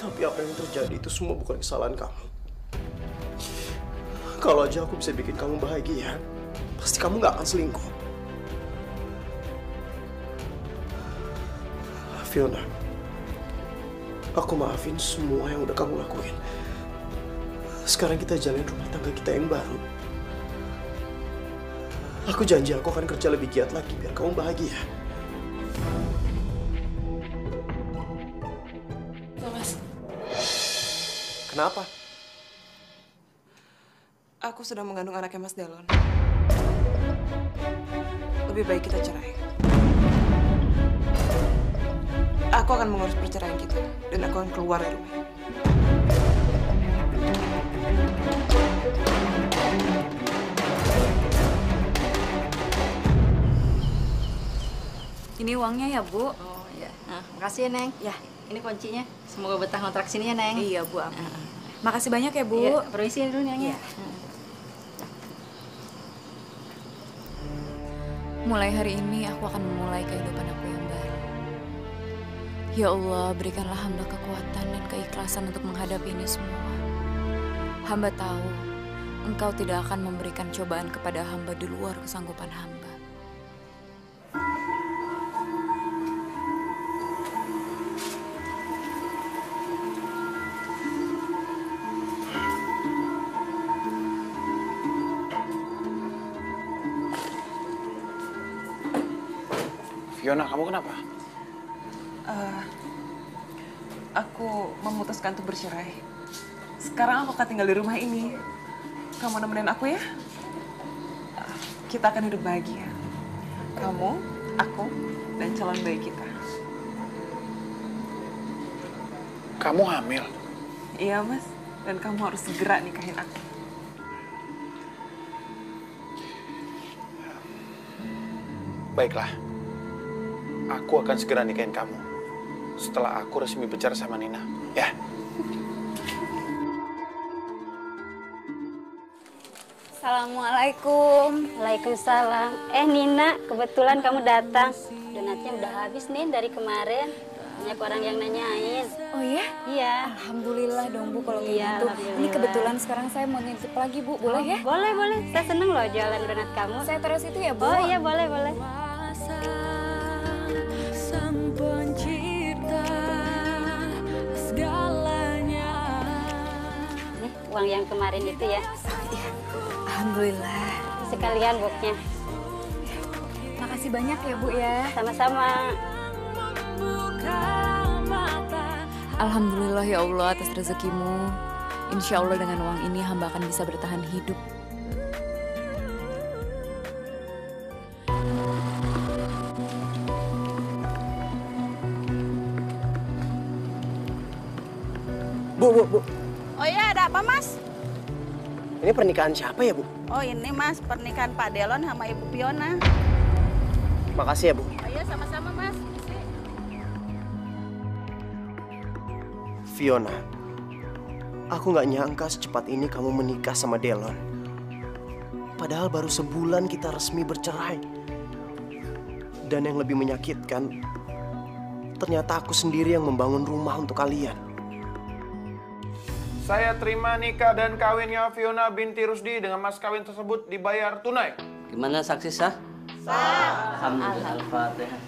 Tapi apa yang terjadi itu semua bukan kesalahan kamu. Kalau aja aku bisa bikin kamu bahagia, pasti kamu nggak akan selingkuh. Fiona, aku maafin semua yang udah kamu lakuin. Sekarang kita jalin rumah tangga kita yang baru. Aku janji aku akan kerja lebih giat lagi biar kamu bahagia. Mas, Kenapa? aku sedang mengandung anaknya Mas Delon. Lebih baik kita cerai. Aku akan mengurus perceraian kita dan aku akan keluar dari rumah. Ini uangnya ya, Bu? Oh ya, nah, makasih ya Neng. Ya, ini kuncinya. Semoga betah ngontrak sini ya Neng. Iya, Bu. Makasih banyak ya, Bu. Iya, permisi dulu Neng ya. Mulai hari ini aku akan memulai kehidupan aku yang baru. Ya Allah, berikanlah hamba kekuatan dan keikhlasan untuk menghadapi ini semua. Hamba tahu, Engkau tidak akan memberikan cobaan kepada hamba di luar kesanggupan hamba. Fiona, kamu kenapa? Aku memutuskan untuk bercerai. Sekarang aku akan tinggal di rumah ini. Kamu nemenin aku ya? Kita akan hidup bahagia. Kamu, aku, dan calon bayi kita. Kamu hamil? Iya, Mas. Dan kamu harus segera nikahin aku. Baiklah. Aku akan segera nikahin kamu. setelah aku resmi bicara sama Nina, ya. Assalamualaikum. Waalaikumsalam. Nina, kebetulan kamu datang. Donatnya udah habis nih dari kemarin. Banyak orang yang nanyain. Oh iya? Iya. Alhamdulillah dong Bu kalau kayak Iya, gitu. Ini alhamdulillah. kebetulan sekarang saya mau nitip lagi Bu, boleh ya? Boleh, boleh. Saya seneng loh jualan donat kamu. Saya taruh situ ya Bu. Oh iya, boleh, boleh. Sang pencipta segalanya. Nih, uang yang kemarin itu ya. Alhamdulillah. Sekalian boxnya. Makasih banyak ya Bu ya. Sama-sama. Alhamdulillah ya Allah atas rezekimu. Insya Allah dengan uang ini hamba akan bisa bertahan hidup. Bu. Oh iya, ada apa Mas? Ini pernikahan siapa ya, Bu? Oh ini Mas, pernikahan Pak Delon sama Ibu Fiona. Makasih ya, Bu. Oh iya, sama-sama Mas. Fiona, aku nggak nyangka secepat ini kamu menikah sama Delon. Padahal baru sebulan kita resmi bercerai. Dan yang lebih menyakitkan, ternyata aku sendiri yang membangun rumah untuk kalian. Saya terima nikah dan kawinnya Fiona binti Rusdi dengan mas kawin tersebut dibayar tunai. Gimana saksi sah? Sah. Alhamdulillah. Al-Fatihah.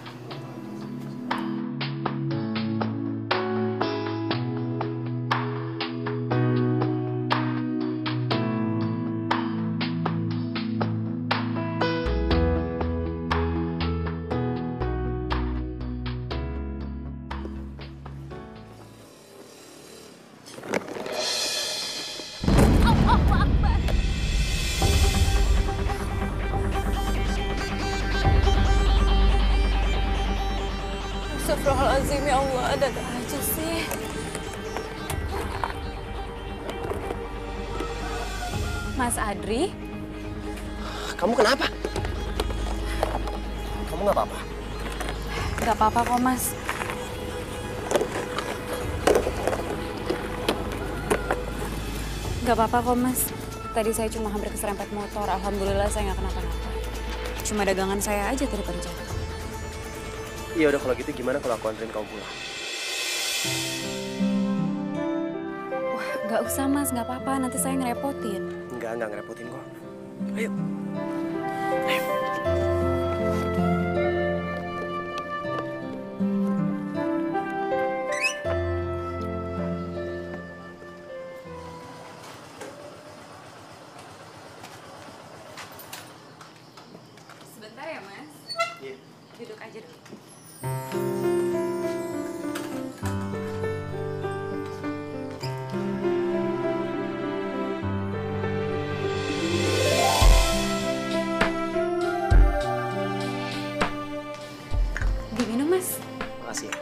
Astagfirullahaladzim ya Allah, ada aja sih. Mas Adri? Kamu kenapa? Kamu nggak apa-apa? Gak apa-apa kok Mas. Gak apa-apa kok Mas. Tadi saya cuma hampir keserempet motor. Alhamdulillah saya nggak kenapa-napa. Cuma dagangan saya aja tadi pada jatuh. Iya udah kalau gitu gimana kalau aku anterin kamu pulang? Wah, nggak usah Mas, nggak apa-apa. Nanti saya ngerepotin. Enggak ngerepotin kok. Ayo. Ayo. Sebentar ya Mas. Iya. Duduk aja dulu. Diminum Mas. Makasih ya.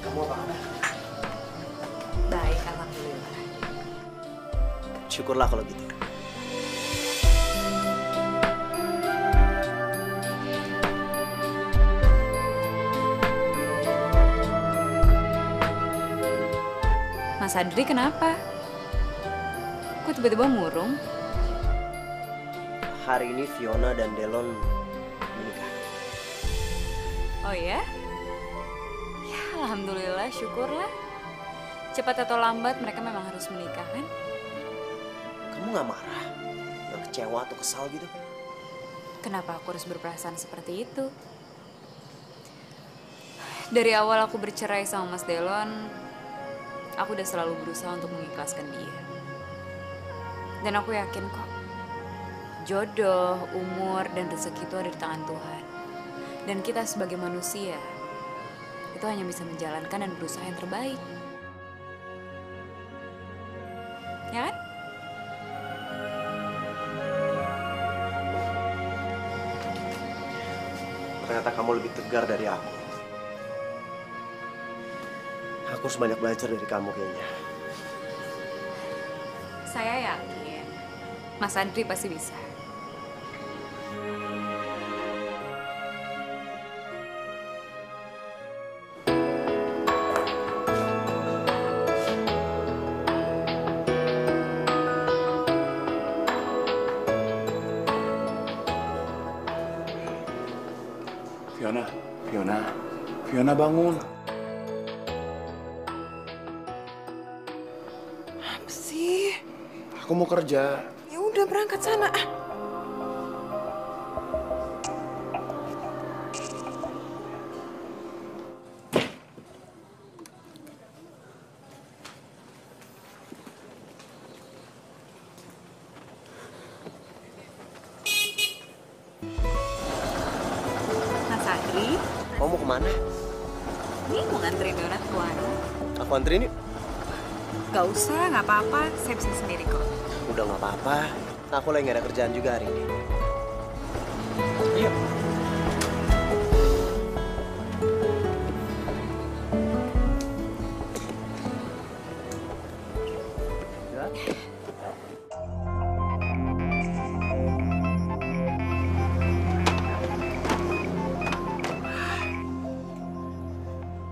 Kamu apa kabar? Baik, alhamdulillah. Syukurlah kalau gitu. Mas Adri kenapa? Kok tiba-tiba murung? Hari ini Fiona dan Delon menikah. Oh ya? Ya alhamdulillah, syukurlah. Cepat atau lambat mereka memang harus menikah kan? Kamu nggak marah? Nggak kecewa atau kesal gitu? Kenapa aku harus berperasaan seperti itu? Dari awal aku bercerai sama Mas Delon, aku udah selalu berusaha untuk mengikhlaskan dia. Dan aku yakin kok, jodoh, umur, dan rezeki itu ada di tangan Tuhan. Dan kita sebagai manusia, itu hanya bisa menjalankan dan berusaha yang terbaik. Ya kan? Ternyata kamu lebih tegar dari aku. Aku harus banyak belajar dari kamu kayaknya. Saya yakin Mas Andri pasti bisa. Fiona bangun. Apa sih? Aku mau kerja. Ya udah berangkat sana. Mas Adri, Kamu mau kemana? ini mau nganterin donat ke warung. Aku anterin yuk. Gak usah, nggak apa-apa. Saya bisa sendiri kok. Udah nggak apa-apa. Aku lagi nggak ada kerjaan juga hari ini. Yuk.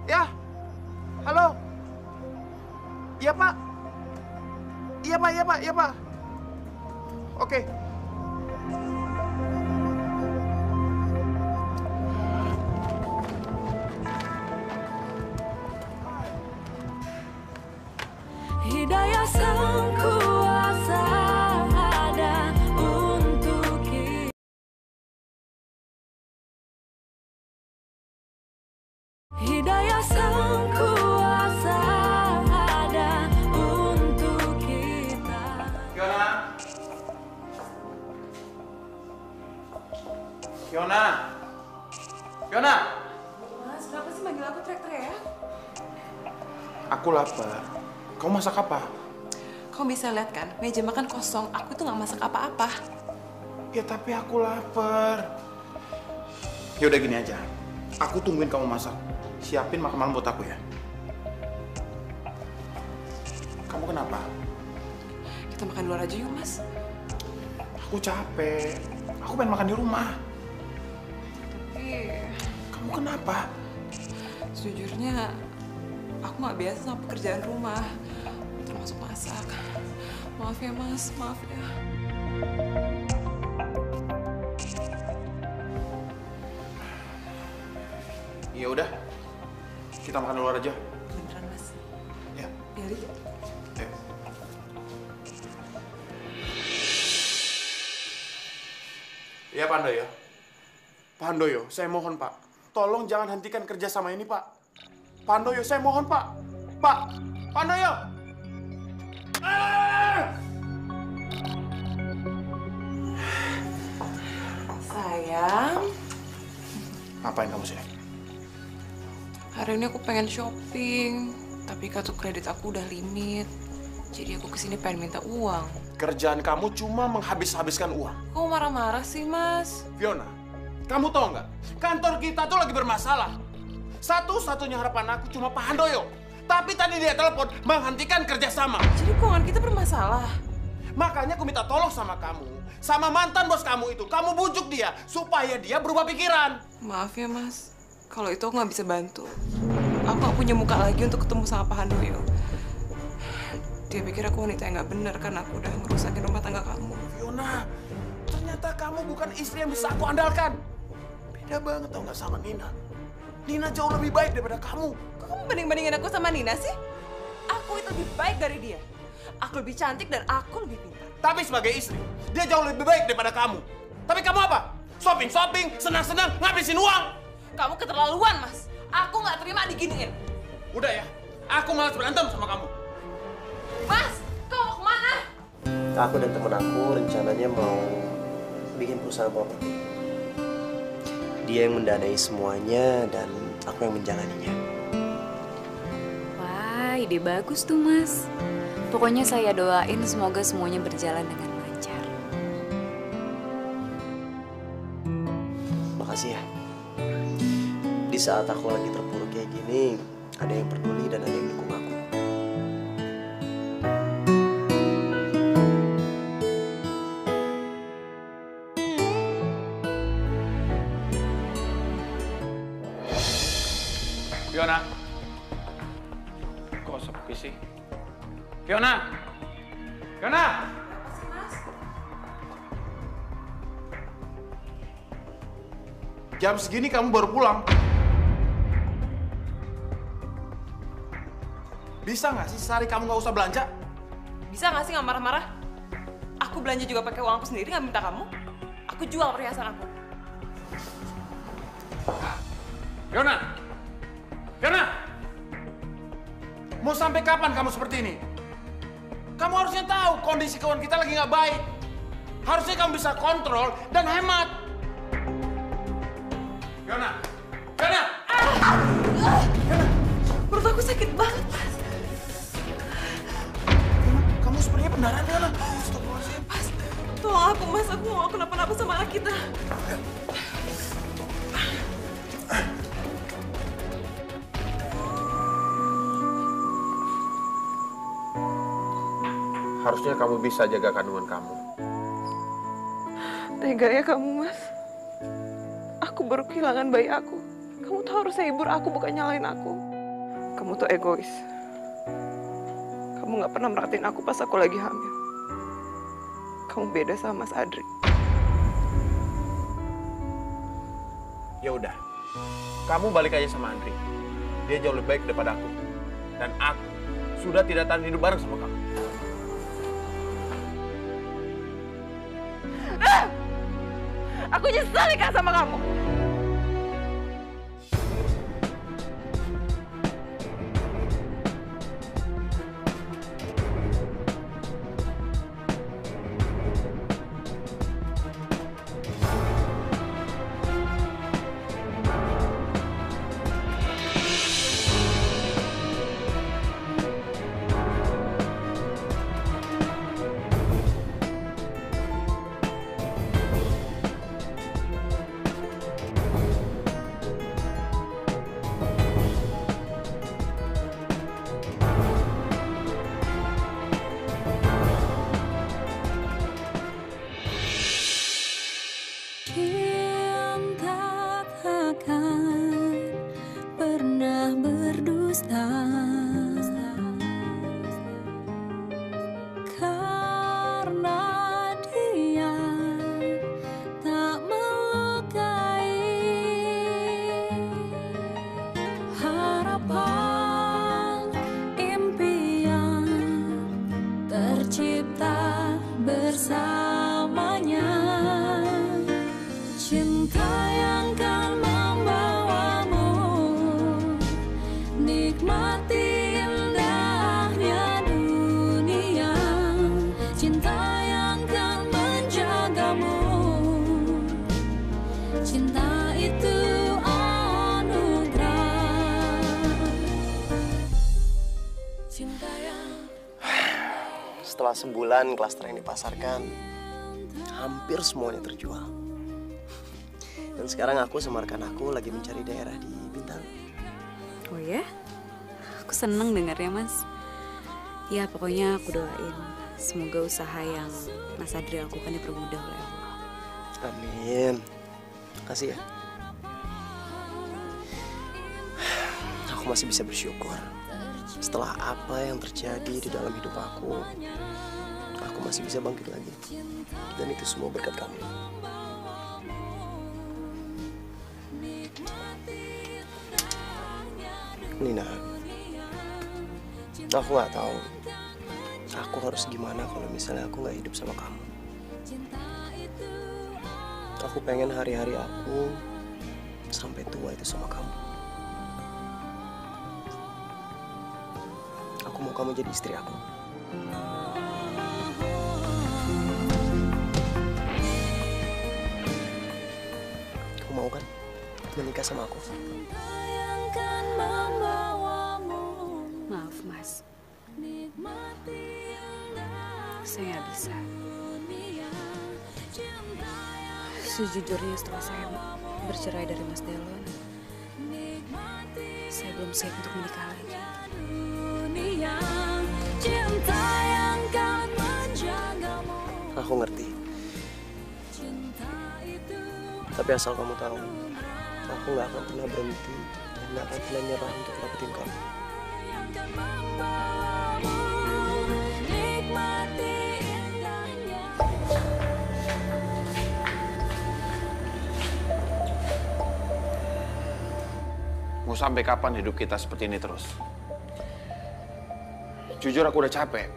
Ya, halo. Iya Pak. Iya Pak, iya Pak, iya Pak. Oke. Hidayah sang kuasa ada untuk kita. Hidayah sang kuasa ada untuk kita. Fiona. Fiona. Fiona. Mas, kenapa sih manggil aku teriak-teriak? Aku lapar. Kamu masak apa? Kamu bisa lihat kan, meja makan kosong. Aku tuh nggak masak apa-apa. Ya tapi aku lapar. Ya udah gini aja. Aku tungguin kamu masak. Siapin makan malam buat aku ya. Kamu kenapa? Kita makan di luar aja yuk, Mas. Aku capek. Aku pengen makan di rumah. Tapi Kamu kenapa? sejujurnya aku nggak biasa sama pekerjaan rumah, termasuk masak. Maaf ya, Mas. Maaf ya. Ya udah. Kita makan di luar aja. Beneran, Mas. Ya. Ya, Li. Ayo. Ya Pak Handoyo. Pak Handoyo, saya mohon Pak. Tolong jangan hentikan kerja sama ini Pak. Pak Handoyo, saya mohon Pak. Pak Handoyo. Sayang, Ngapain kamu sih? hari ini aku pengen shopping, tapi kartu kredit aku udah limit. Jadi aku kesini pengen minta uang. Kerjaan kamu cuma menghabis-habiskan uang. Kok marah-marah sih, Mas? Fiona, kamu tahu nggak? Kantor kita tuh lagi bermasalah. Satu-satunya harapan aku cuma Pak Handoyo. Tapi tadi dia telepon menghentikan kerjasama. Jadi keuangan kita bermasalah. Makanya aku minta tolong sama kamu, sama mantan bos kamu itu. Kamu bujuk dia supaya dia berubah pikiran. Maaf ya, Mas. Kalau itu aku nggak bisa bantu. Aku nggak punya muka lagi untuk ketemu sama Pak Handoyo. Dia pikir aku wanita yang nggak benar karena aku udah ngerusakin rumah tangga kamu. Fiona, ternyata kamu bukan istri yang bisa aku andalkan. Beda banget tau nggak sama Nina. Nina jauh lebih baik daripada kamu. Kok kamu banding-bandingin aku sama Nina sih? Aku itu lebih baik dari dia. Aku lebih cantik dan aku lebih pintar. Tapi sebagai istri, dia jauh lebih baik daripada kamu. Tapi kamu apa? Shopping-shopping, senang-senang, ngabisin uang. Kamu keterlaluan, Mas. Aku nggak terima diginiin. Udah ya, aku malas berantem sama kamu. Mas, kamu mau kemana? Aku dan temen aku rencananya mau bikin perusahaan properti. Dia yang mendanai semuanya dan aku yang menjalaninya. Wah, ide bagus tuh, Mas. Pokoknya saya doain semoga semuanya berjalan dengan lancar. Makasih ya. Di saat aku lagi terpuruk kayak gini, ada yang peduli dan ada yang dukung aku. Fiona, kok sepi sih? Fiona, Fiona. Jam segini kamu baru pulang. Bisa nggak sih sehari kamu nggak usah belanja? Bisa nggak sih nggak marah-marah? Aku belanja juga pakai uang aku sendiri, nggak minta kamu. Aku jual perhiasan aku. Fiona! Fiona! Mau sampai kapan kamu seperti ini? Kamu harusnya tahu kondisi keuangan kita lagi nggak baik. Harusnya kamu bisa kontrol dan hemat. Fiona! Fiona! Perut aku sakit banget, Mas. Kamu sepertinya pendarahan, Fiona. Astagfirullahaladzim. Mas, tolong aku, Mas. Aku mau kenapa-napa sama anak kita. Harusnya kamu bisa jaga kandungan kamu. Tega ya kamu, Mas. Aku baru kehilangan bayi aku. Kamu tuh harusnya hibur aku, bukan nyalain aku. Kamu tuh egois. Kamu gak pernah merhatiin aku pas aku lagi hamil. Kamu beda sama Mas Adri. Ya udah, kamu balik aja sama Andri. Dia jauh lebih baik daripada aku. Dan aku sudah tidak tahan hidup bareng sama kamu. Aku nyesal nikah sama kamu. Cinta takkan pernah berdusta, karena dia tak melukai harapan impian tercipta bersamanya. Cinta yang kan membawamu nikmati indahnya dunia. Cinta yang kan menjagamu. Cinta itu anugerah. Cinta yang Setelah sebulan klaster yang dipasarkan, hampir semuanya terjual. Dan sekarang aku sama rekan aku lagi mencari daerah di Bintang. Oh ya? Aku seneng dengarnya, Mas. Ya, pokoknya aku doain semoga usaha yang Mas Adri lakukan dipermudah oleh Allah. Amin. Makasih ya. Aku masih bisa bersyukur. Setelah apa yang terjadi di dalam hidup aku masih bisa bangkit lagi. Dan itu semua berkat kamu. Nina, aku nggak tahu aku harus gimana kalau misalnya aku nggak hidup sama kamu. Aku pengen hari-hari aku sampai tua itu sama kamu. Aku mau kamu jadi istri aku. Kamu mau kan menikah sama aku? Maaf, Mas. Saya nggak bisa. Sejujurnya setelah saya bercerai dari Mas Delon, saya belum siap untuk menikah lagi. Aku ngerti. Tapi asal kamu tahu, aku nggak akan pernah berhenti dan nggak akan pernah nyerah untuk dapetin kamu. Mau sampai kapan hidup kita seperti ini terus? Jujur aku udah capek.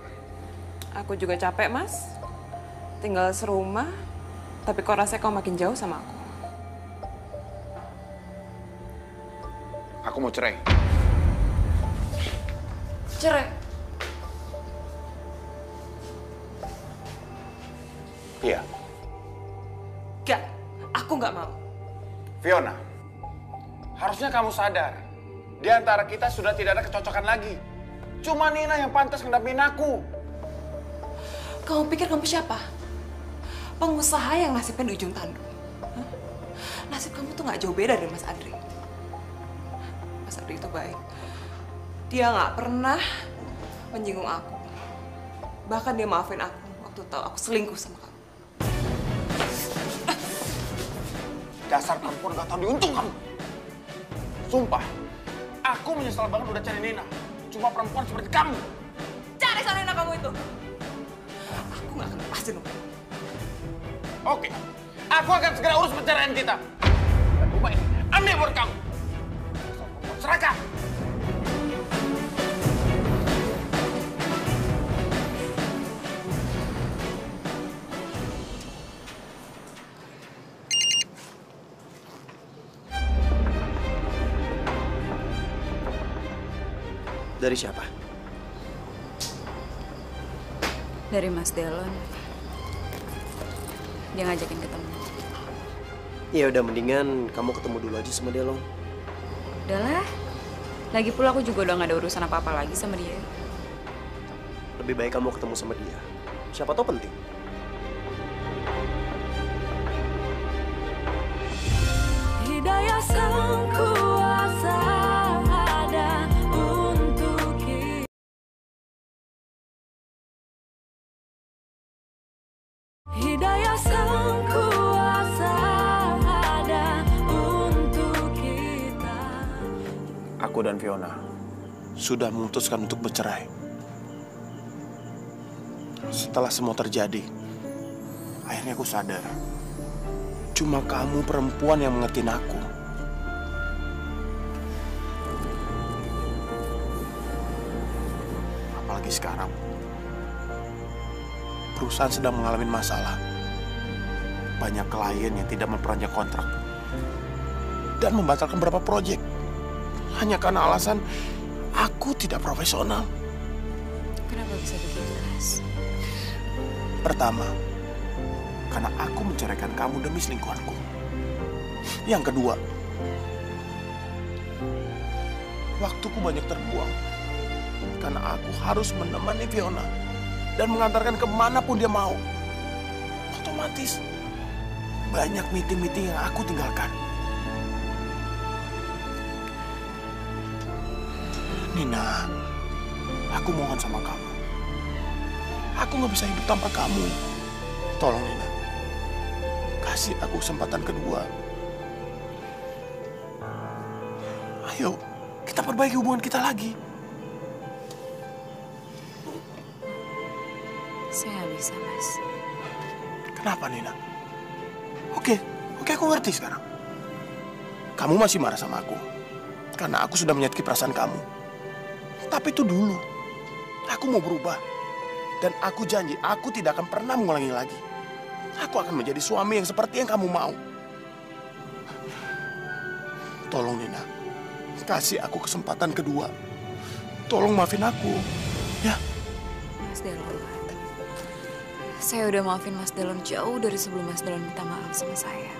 Aku juga capek, Mas. Tinggal serumah, tapi kok rasanya kau makin jauh sama aku. Aku mau cerai. Cerai? Iya. Gak, aku nggak mau. Fiona, harusnya kamu sadar. Di antara kita sudah tidak ada kecocokan lagi. Cuma Nina yang pantas ngedampingin aku. Kamu pikir kamu siapa? Pengusaha yang nasibnya di ujung tanduk. Hah? Nasib kamu tuh nggak jauh beda dari Mas Adri. Mas Adri itu baik. Dia nggak pernah menyinggung aku. Bahkan dia maafin aku waktu tahu aku selingkuh sama kamu. Dasar perempuan gak tau diuntung kamu. Sumpah, aku menyesal banget udah cari Nina. Cuma perempuan seperti kamu. Cari sana Nina kamu itu. Aku nggak akan lepasin kamu. Oke, aku akan segera urus perceraian kita. Dan rumah ini ambil buat kamu. Serahkan. Dari siapa? Dari Mas Delon. Dia ngajakin ketemu. Ya udah, mendingan kamu ketemu dulu aja sama Delon. Udahlah. Lagi pula aku juga udah gak ada urusan apa-apa lagi sama dia. Lebih baik kamu ketemu sama dia. Siapa tahu penting. Hidayah sang kuasa ada untuk kita. Hidayah sang kuasa ada untuk kita. Aku dan Fiona sudah memutuskan untuk bercerai. Setelah semua terjadi, akhirnya aku sadar. Cuma kamu perempuan yang mengertiin aku. Apalagi sekarang, perusahaan sedang mengalami masalah. Banyak klien yang tidak memperpanjang kontrak dan membatalkan beberapa proyek hanya karena alasan aku tidak profesional. Kenapa bisa begitu, Mas? Pertama, karena aku menceraikan kamu demi selingkuhanku. Yang kedua, waktuku banyak terbuang karena aku harus menemani Fiona dan mengantarkan kemanapun dia mau. Otomatis, banyak meeting-meeting yang aku tinggalkan. Nina, aku mohon sama kamu. Aku nggak bisa hidup tanpa kamu. Tolong, Nina. Kasih aku kesempatan kedua. Ayo, kita perbaiki hubungan kita lagi. Saya nggak bisa, Mas. Kenapa, Nina? Oke, aku ngerti sekarang. Kamu masih marah sama aku. Karena aku sudah menyakiti perasaan kamu. Tapi itu dulu. Aku mau berubah. Dan aku janji, aku tidak akan pernah mengulangi lagi. Aku akan menjadi suami yang seperti yang kamu mau. Tolong, Nina. Kasih aku kesempatan kedua. Tolong maafin aku. Ya. Mas Delon. Saya udah maafin Mas Delon jauh dari sebelum Mas Delon minta maaf sama saya.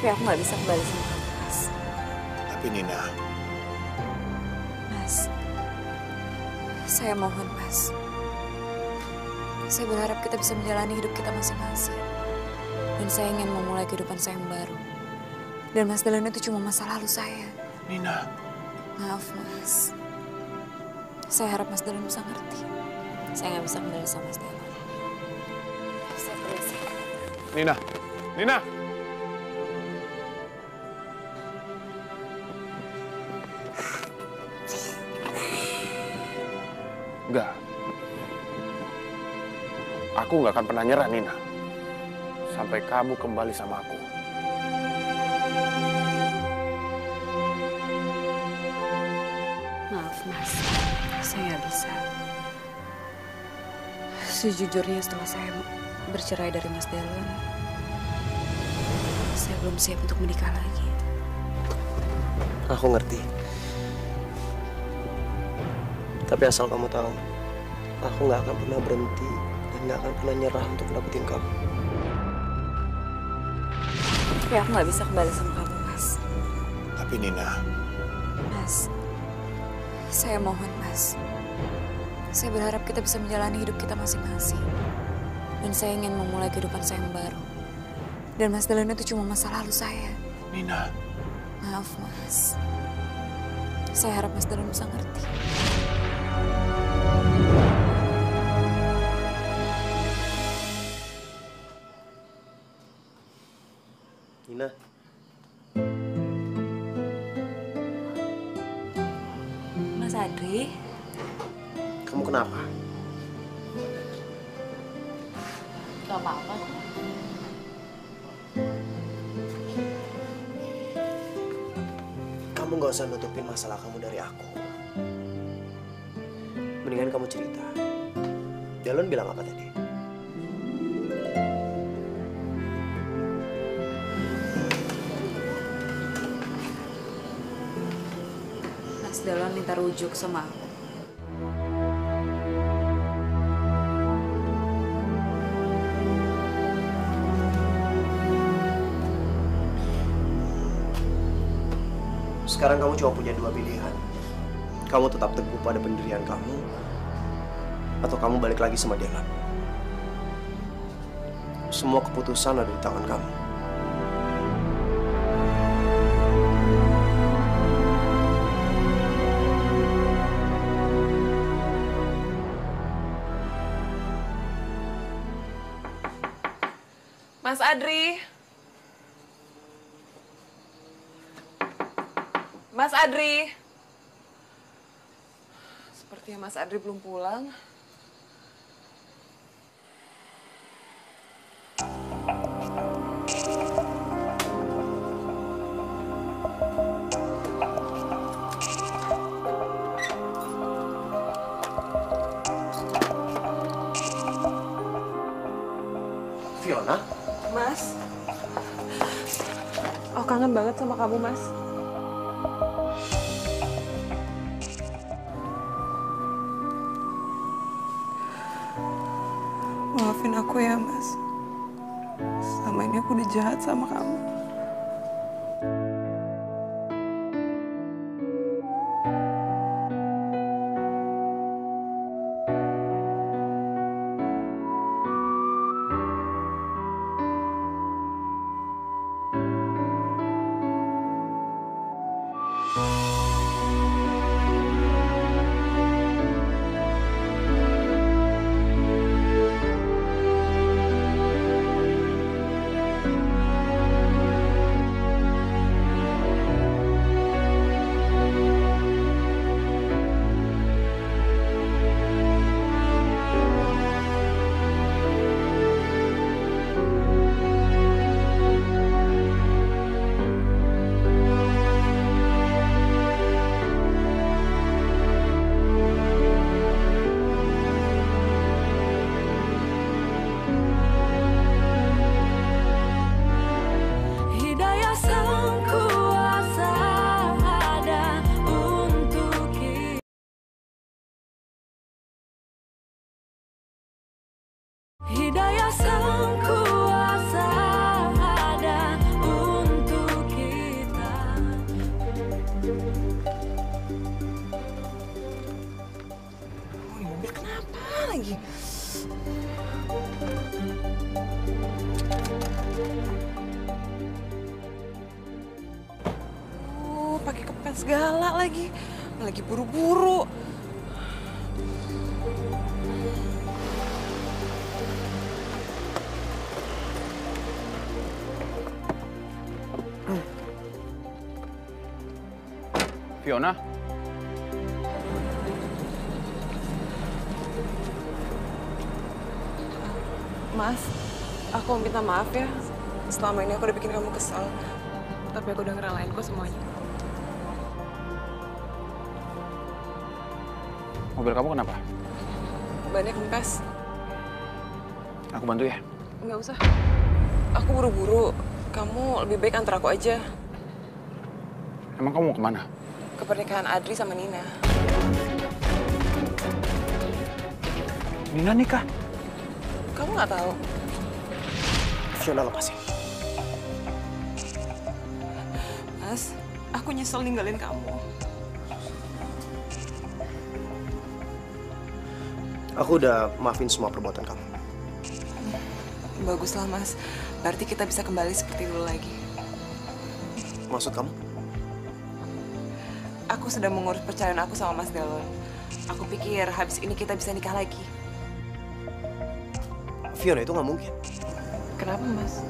Tapi aku nggak bisa kembali sama kamu, Mas. Tapi Nina. Mas. Saya mohon, Mas. Saya berharap kita bisa menjalani hidup kita masing-masing. Dan saya ingin memulai kehidupan saya yang baru. Dan Mas Delon itu cuma masa lalu saya. Nina. Maaf, Mas. Saya harap Mas Delon bisa ngerti. Saya nggak bisa kembali sama Mas Delon. Saya permisi. Nina. Nina. Enggak. Aku nggak akan pernah nyerah, Nina. Sampai kamu kembali sama aku. Sejujurnya setelah saya bercerai dari Mas Delon, saya belum siap untuk menikah lagi. Aku ngerti. Tapi asal kamu tahu, aku nggak akan pernah berhenti dan nggak akan pernah nyerah untuk dapetin kamu. Tapi aku nggak bisa kembali sama kamu, Mas. Tapi Nina... Mas, saya mohon, Mas. Saya berharap kita bisa menjalani hidup kita masing-masing. Dan saya ingin memulai kehidupan saya yang baru. Dan Mas Delon itu cuma masa lalu saya. Nina... Maaf, Mas. Saya harap Mas Delon bisa ngerti. Nina. Mas Adri. Kamu kenapa? Gak apa-apa. Kamu gak usah nutupin masalah kamu dari aku. Mendingan kamu cerita. Delon bilang apa tadi? Mas Delon minta rujuk sama aku. Sekarang kamu cuma punya dua pilihan. Kamu tetap teguh pada pendirian kamu, atau kamu balik lagi sama Delon. Semua keputusan ada di tangan kamu. Mas Adri. Mas Adri. Sepertinya Mas Adri belum pulang. Fiona? Mas. Oh, kangen banget sama kamu, Mas. Maafin aku ya, Mas. Selama ini aku udah jahat sama kamu. Hidayah sang kuasa ada untuk kita. Ini mobil kenapa lagi? Pakai kepes segala lagi. Lagi buru-buru. Fiona? Mas, aku minta maaf ya. Selama ini aku udah bikin kamu kesal. Tapi aku udah ngerelain kok semuanya. Mobil kamu kenapa? Bannya kempes. Aku bantu ya? Nggak usah. Aku buru-buru. Kamu lebih baik antar aku aja. Emang kamu mau kemana? Ke pernikahan Adri sama Nina. Nina nikah? Kamu nggak tahu? Fiona, lepasin. Mas, aku nyesel ninggalin kamu. Aku udah maafin semua perbuatan kamu. Baguslah, Mas. Berarti kita bisa kembali seperti dulu lagi. Maksud kamu? Aku sedang mengurus perceraian aku sama Mas Delon. Aku pikir habis ini kita bisa nikah lagi. Fiona, itu nggak mungkin. Kenapa, Mas?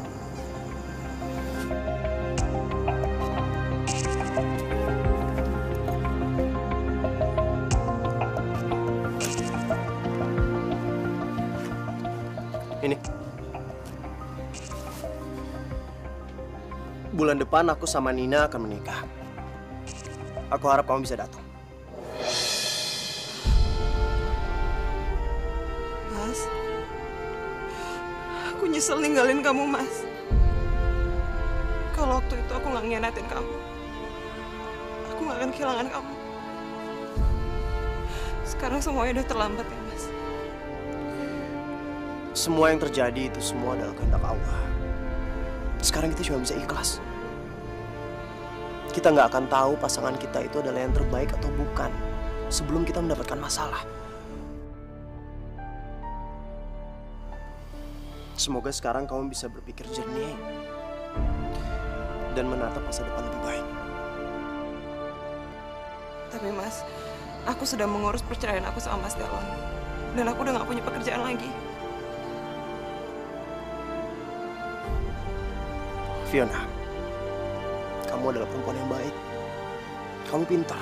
Ini. Bulan depan aku sama Nina akan menikah. Aku harap kamu bisa datang. Mas, aku nyesel ninggalin kamu, Mas. Kalau waktu itu aku nggak ngianatin kamu, aku nggak akan kehilangan kamu. Sekarang semuanya udah terlambat ya, Mas. Semua yang terjadi itu semua adalah kehendak Allah. Sekarang kita cuma bisa ikhlas. Kita nggak akan tahu pasangan kita itu adalah yang terbaik atau bukan sebelum kita mendapatkan masalah. Semoga sekarang kamu bisa berpikir jernih dan menatap masa depan lebih baik. Tapi Mas, aku sudah mengurus perceraian aku sama Mas Delon. Dan aku udah nggak punya pekerjaan lagi. Fiona, kamu adalah perempuan yang baik. Kamu pintar.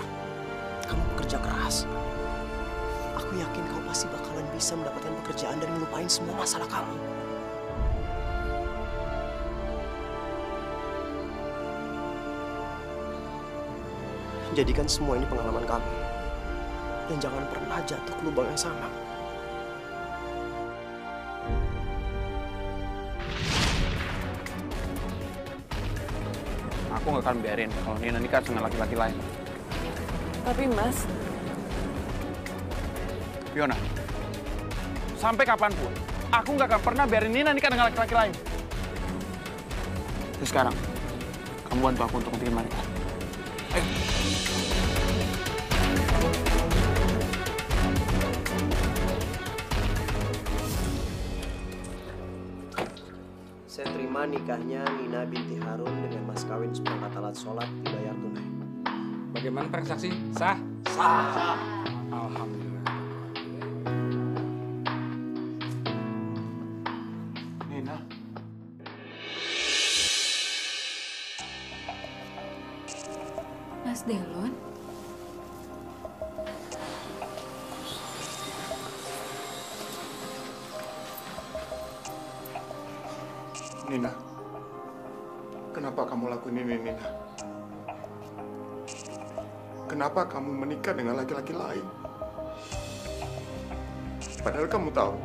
Kamu bekerja keras. Aku yakin kau pasti bakalan bisa mendapatkan pekerjaan dan ngelupain semua masalah kamu. Jadikan semua ini pengalaman kamu. Dan jangan pernah jatuh ke lubang yang sama. Aku nggak akan biarin kalau Nina nikah dengan laki-laki lain. Tapi Mas, Fiona, sampai kapanpun, aku nggak akan pernah biarin Nina nikah dengan laki-laki lain. Terus sekarang, kamu bantu aku untuk bikin mereka. Ayo. Saya terima nikahnya Nina binti Harun dengan mas kawin seperangkat alat sholat dibayar tunai. Bagaimana transaksi? Sah? Sah. Alhamdulillah. Nina. Mas Delon? Nina, kenapa kamu lakuin ini, Nina? Kenapa kamu menikah dengan laki-laki lain? Padahal kamu tahu,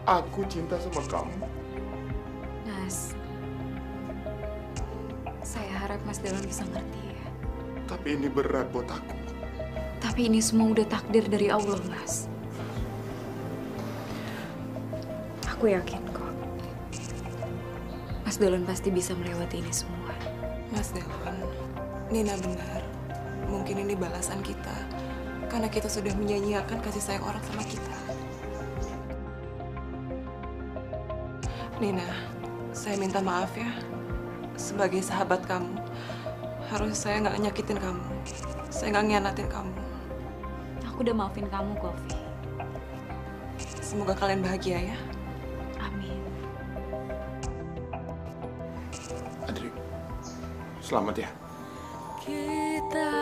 aku cinta sama kamu. Mas, saya harap Mas Delon bisa ngerti ya. Tapi ini berat buat aku. Tapi ini semua udah takdir dari Allah, Mas. Aku yakin kok. Mas Delon pasti bisa melewati ini semua. Mas Delon, Nina benar. Mungkin ini balasan kita. Karena kita sudah menyanyiakan kasih sayang orang sama kita. Nina, saya minta maaf ya. Sebagai sahabat kamu, harus saya nggak nyakitin kamu. Saya nggak ngianatin kamu. Aku udah maafin kamu, Kofi. Semoga kalian bahagia ya. Amin. Adri, selamat ya. Kita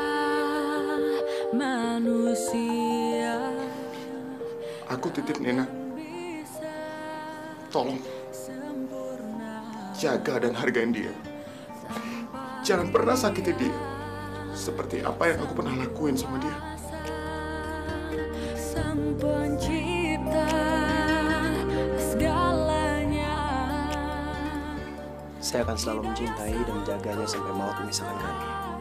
manusia. Aku titip Nina. Tolong jaga dan hargain dia. Jangan pernah sakiti dia. Seperti apa yang aku pernah lakuin sama dia. Sang pencipta. Saya akan selalu mencintai dan menjaganya sampai maut memisahkan kami.